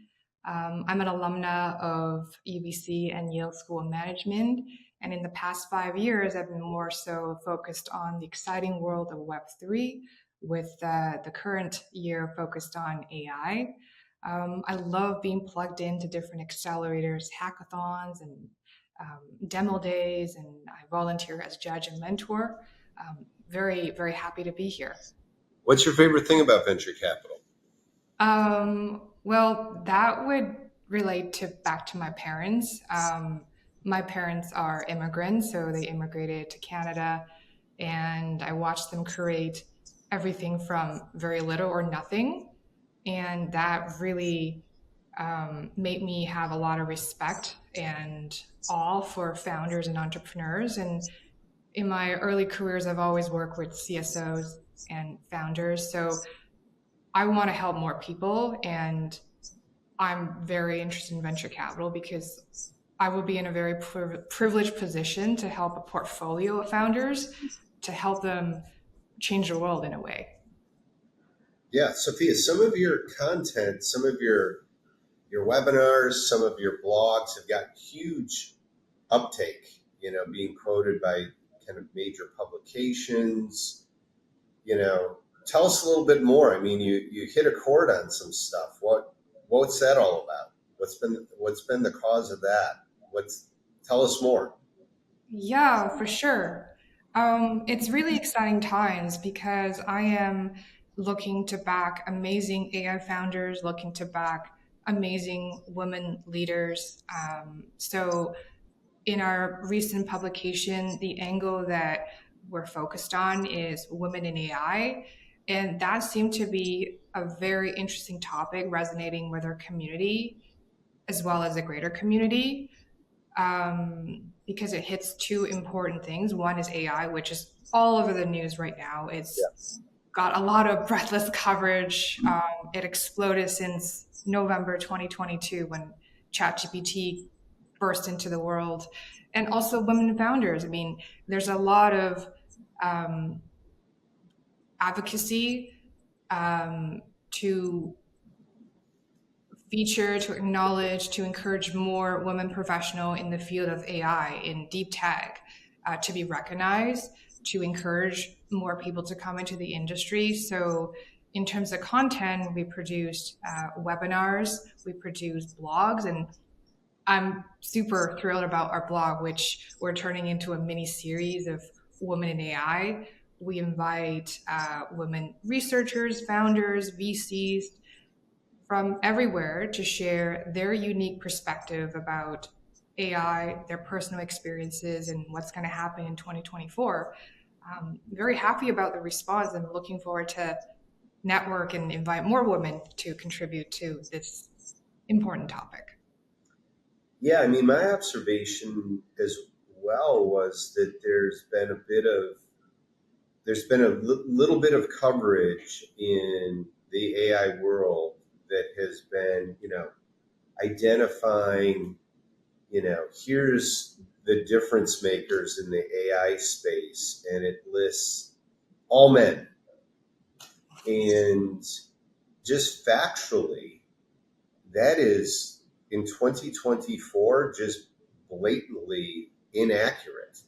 I'm an alumna of UBC and Yale School of Management, and in the past 5 years, I've been more so focused on the exciting world of Web3, with the current year focused on AI. I love being plugged into different accelerators, hackathons, and demo days, and I volunteer as judge and mentor. Very, very happy to be here. What's your favorite thing about venture capital? Well, that would relate back to my parents. My parents are immigrants, so they immigrated to Canada, and I watched them create everything from very little or nothing. And that really made me have a lot of respect and awe for founders and entrepreneurs. And in my early careers, I've always worked with CSOs and founders. So I want to help more people, and I'm very interested in venture capital because I will be in a very privileged position to help a portfolio of founders to help them change the world in a way. Yeah, Sophia, some of your content, some of your webinars, some of your blogs have got huge uptake, being quoted by kind of major publications. Tell us a little bit more. I mean, you hit a chord on some stuff. What's that all about? What's been the cause of that? Tell us more. Yeah, for sure. It's really exciting times because I am looking to back amazing AI founders, looking to back amazing women leaders. So in our recent publication, the angle that we're focused on is women in AI. And that seemed to be a very interesting topic resonating with our community as well as the greater community, because it hits two important things. One is AI, which is all over the news right now. It's got a lot of breathless coverage. It exploded since November 2022 when ChatGPT burst into the world. And also women founders. I mean, there's a lot of advocacy to feature, to acknowledge, to encourage more women professionals in the field of AI, in deep tech, to be recognized, to encourage more people to come into the industry. So in terms of content, we produced webinars, we produced blogs, and I'm super thrilled about our blog, which we're turning into a mini series of women in AI. We invite women researchers, founders, VCs from everywhere to share their unique perspective about AI, their personal experiences, and what's going to happen in 2024. Very happy about the response and looking forward to network and invite more women to contribute to this important topic. Yeah, I mean, my observation as well was that there's been a little bit of coverage in the AI world that has been, identifying, here's the difference makers in the AI space, and it lists all men. And just factually, that is in 2024 just blatantly inaccurate.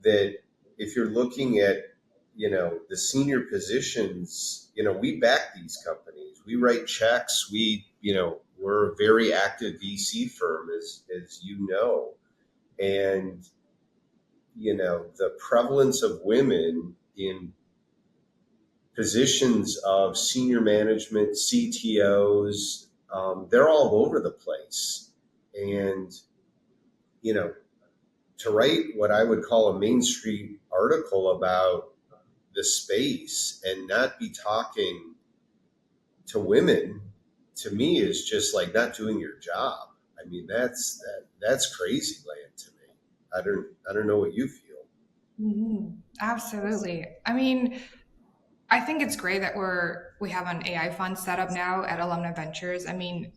That if you're looking at the senior positions, we back these companies, we write checks, we're a very active VC firm, as and the prevalence of women in positions of senior management, CTOs, they're all over the place. And, to write what I would call a Main Street article about the space and not be talking to women, to me, is just like not doing your job. I mean, that's crazy land to me. I don't know what you feel. Mm-hmm. Absolutely. I mean, I think it's great that we have an AI fund set up now at Alumni Ventures. I mean,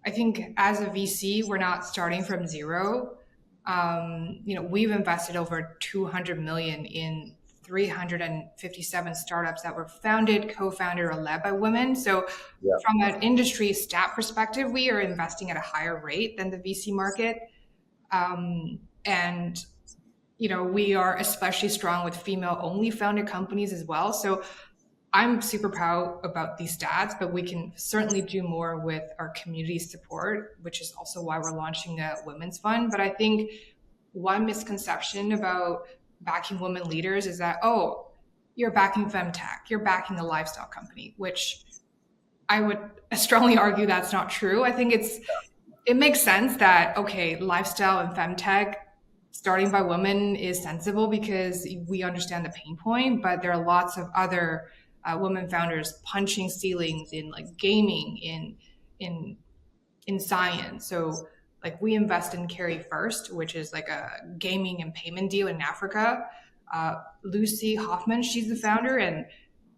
I think as a VC, we're not starting from zero. We've invested over 200 million in 357 startups that were founded, co-founded, or led by women. So from an industry stat perspective, we are investing at a higher rate than the VC market. And we are especially strong with female-only founded companies as well. So I'm super proud about these stats, but we can certainly do more with our community support, which is also why we're launching a women's fund. But I think one misconception about backing women leaders is that, oh, you're backing femtech, you're backing a lifestyle company, which I would strongly argue that's not true. I think it makes sense that, okay, lifestyle and femtech starting by women is sensible because we understand the pain point, but there are lots of other women founders punching ceilings in like gaming, in science. So Like we invest in Carry First, which is like a gaming and payment deal in Africa. Lucy Hoffman, she's the founder, and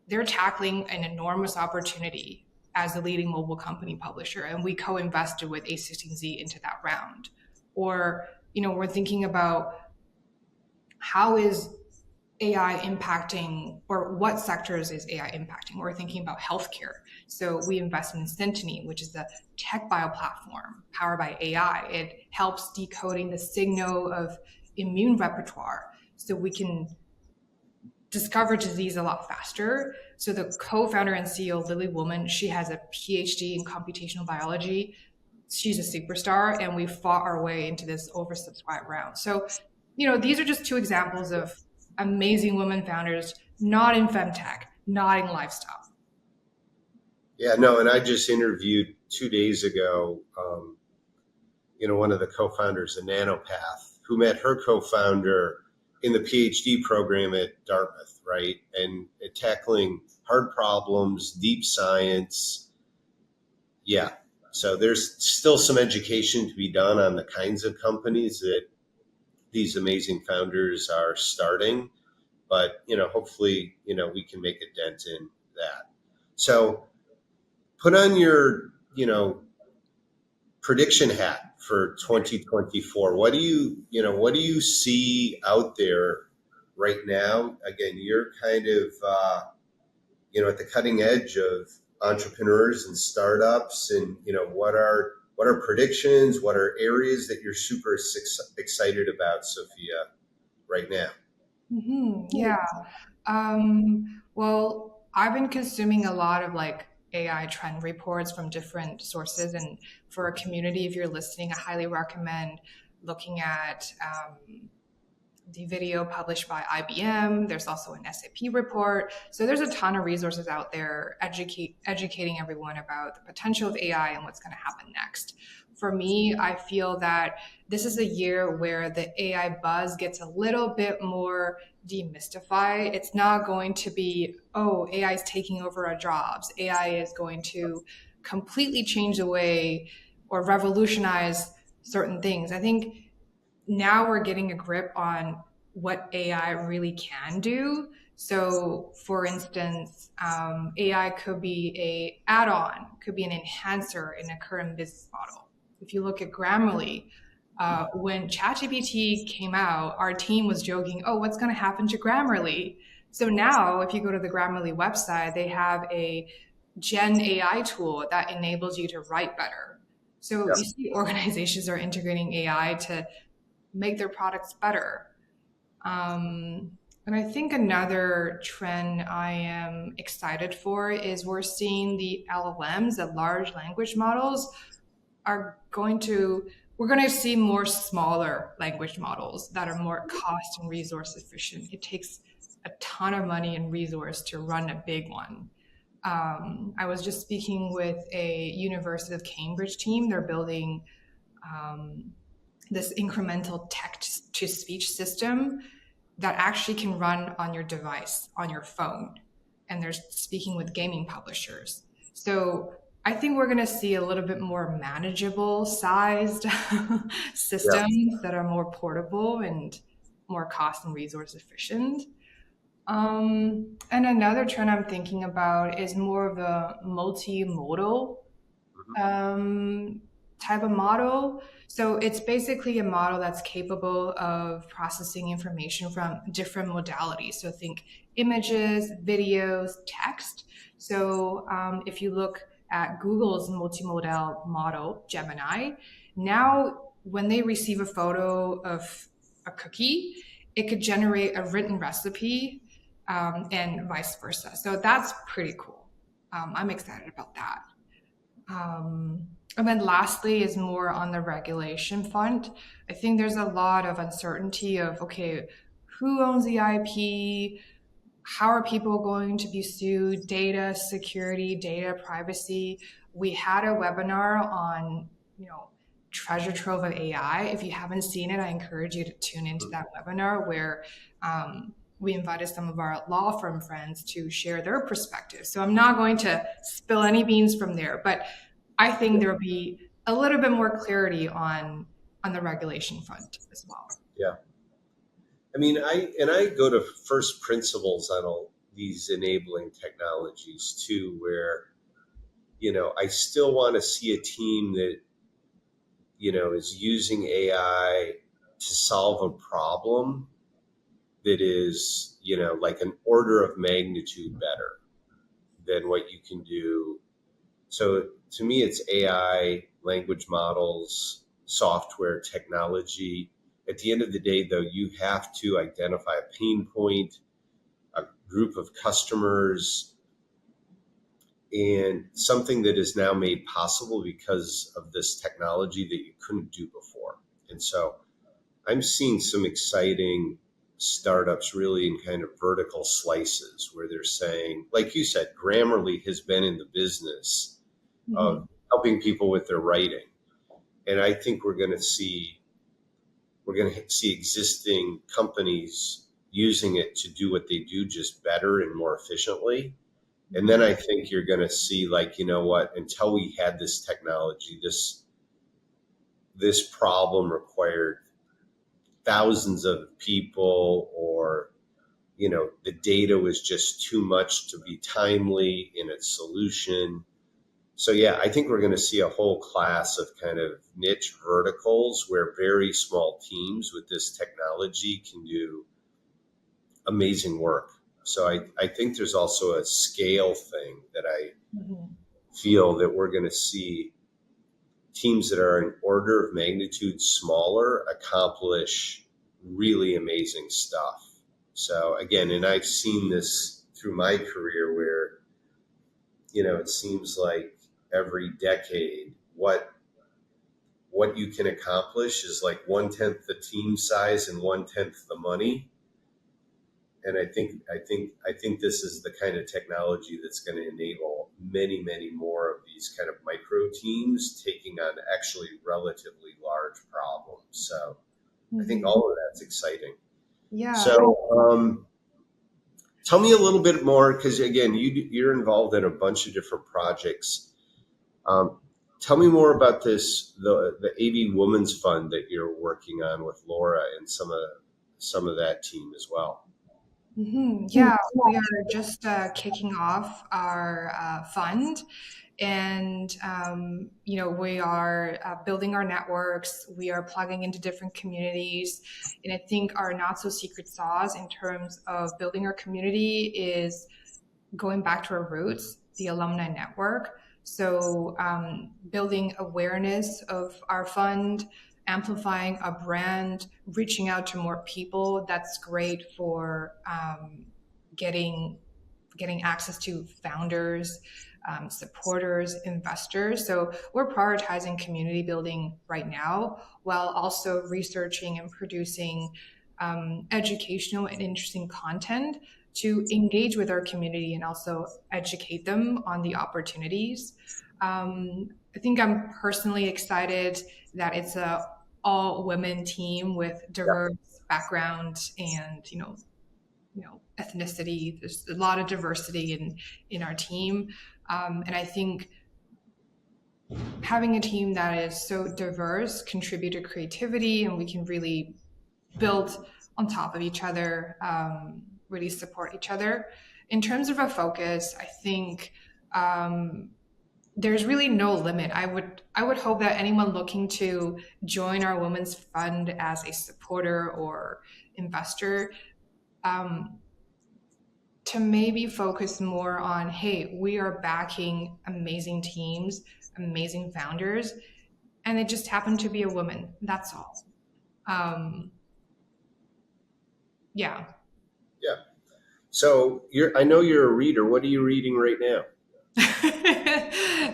they're tackling an enormous opportunity as a leading mobile company publisher. And we co-invested with A16Z into that round. Or, we're thinking about how is AI impacting, or what sectors is AI impacting? We're thinking about healthcare. So we invest in Synteny, which is the tech bio platform powered by AI. It helps decoding the signal of immune repertoire so we can discover disease a lot faster. So the co-founder and CEO, Lily Woolman, she has a PhD in computational biology. She's a superstar, and we fought our way into this oversubscribed round. So, these are just two examples of amazing women founders, not in femtech, not in lifestyle. Yeah, no, and I just interviewed 2 days ago, one of the co-founders of Nanopath, who met her co-founder in the PhD program at Dartmouth, right? And tackling hard problems, deep science. Yeah. So there's still some education to be done on the kinds of companies that these amazing founders are starting. But, hopefully, we can make a dent in that. So put on your, prediction hat for 2024. What do you see out there right now? Again, you're kind of, at the cutting edge of entrepreneurs and startups, and, what are predictions? What are areas that you're super excited about, Sophia, right now? Yeah. Well, I've been consuming a lot of AI trend reports from different sources. And for a community, if you're listening, I highly recommend looking at the video published by IBM. There's also an SAP report. So there's a ton of resources out there educating everyone about the potential of AI and what's going to happen next. For me, I feel that this is a year where the AI buzz gets a little bit more demystified. It's not going to be, AI is taking over our jobs. AI is going to completely change the way or revolutionize certain things. I think now we're getting a grip on what AI really can do. So for instance, AI could be an add-on, could be an enhancer in a current business model. If you look at Grammarly, when ChatGPT came out, our team was joking, what's going to happen to Grammarly? So now if you go to the Grammarly website, they have a Gen AI tool that enables you to write better. So you see organizations are integrating AI to make their products better. And I think another trend I am excited for is we're seeing the LLMs, the large language models, we're going to see more smaller language models that are more cost and resource efficient. It takes a ton of money and resource to run a big one. I was just speaking with a University of Cambridge team. They're building this incremental text-to-speech system that actually can run on your device, on your phone. And they're speaking with gaming publishers. So I think we're going to see a little bit more manageable sized systems that are more portable and more cost and resource efficient. And another trend I'm thinking about is more of a multimodal type of model. So it's basically a model that's capable of processing information from different modalities. So think images, videos, text. So if you look at Google's multimodal model, Gemini, now when they receive a photo of a cookie, it could generate a written recipe and vice versa. So that's pretty cool. I'm excited about that. And then lastly is more on the regulation front. I think there's a lot of uncertainty of, who owns the IP? How are people going to be sued? Data security, data privacy. We had a webinar on, treasure trove of AI. If you haven't seen it, I encourage you to tune into that webinar where we invited some of our law firm friends to share their perspective. So I'm not going to spill any beans from there, but I think there'll be a little bit more clarity on the regulation front as well. Yeah. I mean, I go to first principles on all these enabling technologies too, where, I still want to see a team that, is using AI to solve a problem that is, like an order of magnitude better than what you can do. So to me, it's AI, language models, software, technology. At the end of the day, though, you have to identify a pain point, a group of customers, and something that is now made possible because of this technology that you couldn't do before. And so I'm seeing some exciting startups really in kind of vertical slices where they're saying, like you said, Grammarly has been in the business of helping people with their writing. And I think we're going to see existing companies using it to do what they do just better and more efficiently. And then I think you're going to see, like, until we had this technology, this problem required thousands of people, or, the data was just too much to be timely in its solution. So, yeah, I think we're going to see a whole class of kind of niche verticals where very small teams with this technology can do amazing work. So I think there's also a scale thing that I feel that we're going to see teams that are an order of magnitude smaller accomplish really amazing stuff. So again, and I've seen this through my career where, it seems like every decade, what you can accomplish is like 1/10 the team size and 1/10 the money. And I think this is the kind of technology that's going to enable many, many more of these kind of micro teams taking on actually relatively large problems. So I think all of that's exciting. Yeah. So tell me a little bit more, because again, you're involved in a bunch of different projects. Tell me more about the AV Women's Fund that you're working on with Laura and some of that team as well. Yeah, we are just kicking off our fund, and we are building our networks. We are plugging into different communities, and I think our not so secret sauce in terms of building our community is going back to our roots, the alumni network. So building awareness of our fund, amplifying a brand, reaching out to more people. That's great for getting access to founders, supporters, investors. So we're prioritizing community building right now, while also researching and producing educational and interesting content to engage with our community and also educate them on the opportunities. I think I'm personally excited that it's a all women team with diverse background and ethnicity. There's a lot of diversity in our team, and I think having a team that is so diverse contribute to creativity, and we can really build on top of each other, really support each other. In terms of a focus, I think there's really no limit. I would hope that anyone looking to join our women's fund as a supporter or investor, to maybe focus more on, hey, we are backing amazing teams, amazing founders, and it just happened to be a woman. That's all. Yeah. So I know you're a reader. What are you reading right now?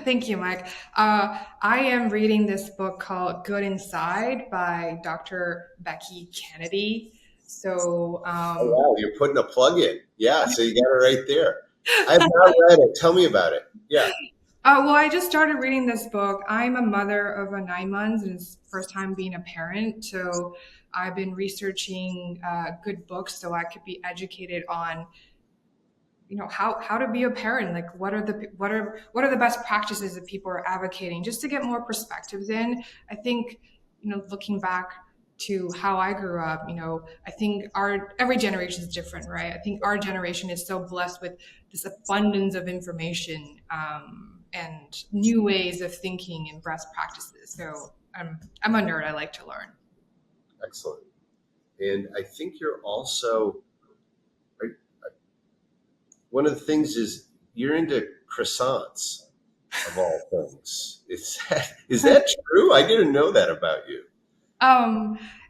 Thank you, Mike. I am reading this book called Good Inside by Dr. Becky Kennedy. So, oh, wow, you're putting a plug in. Yeah, so you got it right there. I've not read it. Tell me about it. Yeah. Well, I just started reading this book. I'm a mother of a 9 months, and it's the first time being a parent. So I've been researching good books so I could be educated on, how to be a parent, like what are the best practices that people are advocating, just to get more perspectives in. I think, looking back to how I grew up, I think every generation is different, right? I think our generation is so blessed with this abundance of information and new ways of thinking and best practices. So I'm a nerd. I like to learn. Excellent. And I think you're also, one of the things is you're into croissants, of all things. Is that true? I didn't know that about you.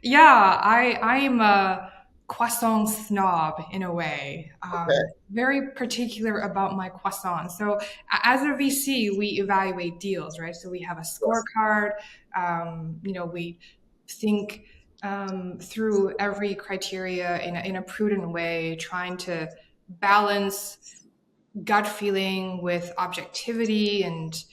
Yeah, I am a croissant snob in a way. Very particular about my croissant. So as a VC, we evaluate deals, right? So we have a scorecard. We think through every criteria in a prudent way, trying to balance gut feeling with objectivity, and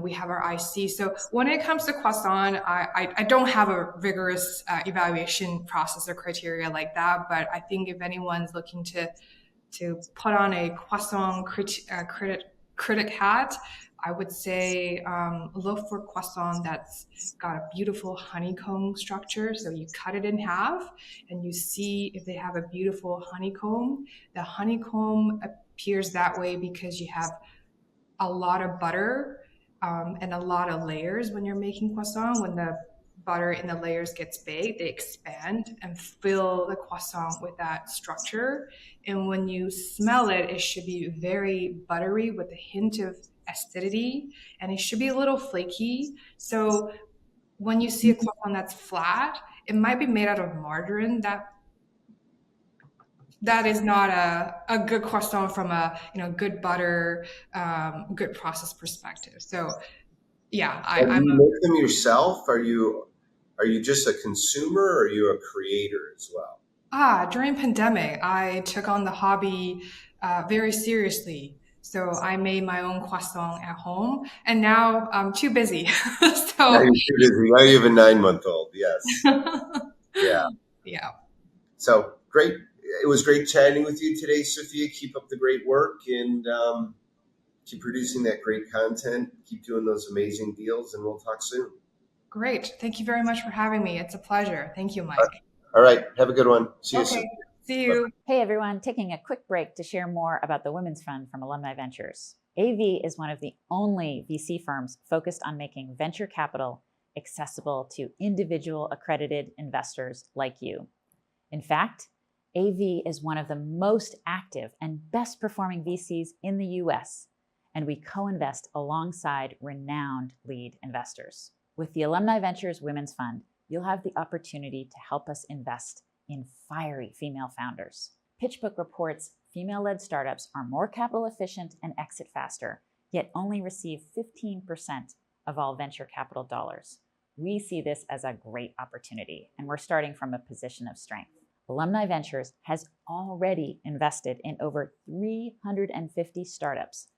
we have our IC. So when it comes to croissant, I don't have a rigorous evaluation process or criteria like that, but I think if anyone's looking to put on a croissant critic hat, I would say look for croissant that's got a beautiful honeycomb structure. So you cut it in half and you see if they have a beautiful honeycomb. The honeycomb appears that way because you have a lot of butter and a lot of layers when you're making croissant. When the butter in the layers gets baked, they expand and fill the croissant with that structure. And when you smell it, it should be very buttery with a hint of acidity, and it should be a little flaky. So when you see a croissant that's flat, it might be made out of margarine. That is not a good croissant from a good butter, good process perspective. So yeah, you make them yourself? Are you just a consumer, or are you a creator as well? During pandemic, I took on the hobby very seriously. So I made my own croissant at home, and now I'm too busy. Now you're too busy. Now you have a 9-month-old. Yes. Yeah. So great. It was great chatting with you today, Sophia. Keep up the great work and keep producing that great content. Keep doing those amazing deals, and we'll talk soon. Great. Thank you very much for having me. It's a pleasure. Thank you, Mike. All right. Have a good one. See you soon. See you. Hey, everyone. Taking a quick break to share more about the Women's Fund from Alumni Ventures. AV is one of the only VC firms focused on making venture capital accessible to individual accredited investors like you. In fact, AV is one of the most active and best performing VCs in the US, and we co-invest alongside renowned lead investors. With the Alumni Ventures Women's Fund, you'll have the opportunity to help us invest in fiery female founders. PitchBook reports female-led startups are more capital efficient and exit faster, yet only receive 15% of all venture capital dollars. We see this as a great opportunity, and we're starting from a position of strength. Alumni Ventures has already invested in over 350 startups,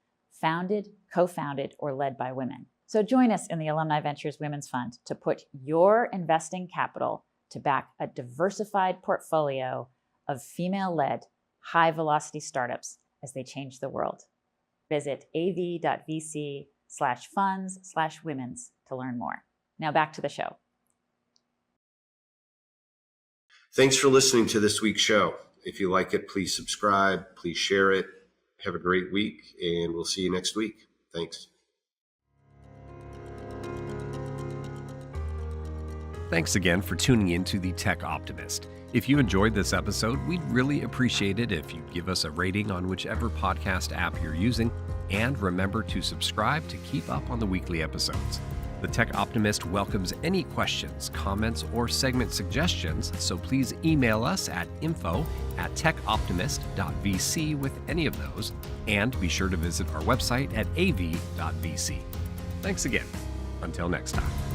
founded, co-founded, or led by women. So join us in the Alumni Ventures Women's Fund to put your investing capital to back a diversified portfolio of female-led, high-velocity startups as they change the world. Visit av.vc/funds/womens to learn more. Now back to the show. Thanks for listening to this week's show. If you like it, please subscribe, please share it. Have a great week, and we'll see you next week. Thanks. Thanks again for tuning in to the Tech Optimist. If you enjoyed this episode, we'd really appreciate it if you'd give us a rating on whichever podcast app you're using, and remember to subscribe to keep up on the weekly episodes. The Tech Optimist welcomes any questions, comments, or segment suggestions, so please email us at info@techoptimist.vc with any of those, and be sure to visit our website at av.vc. Thanks again. Until next time.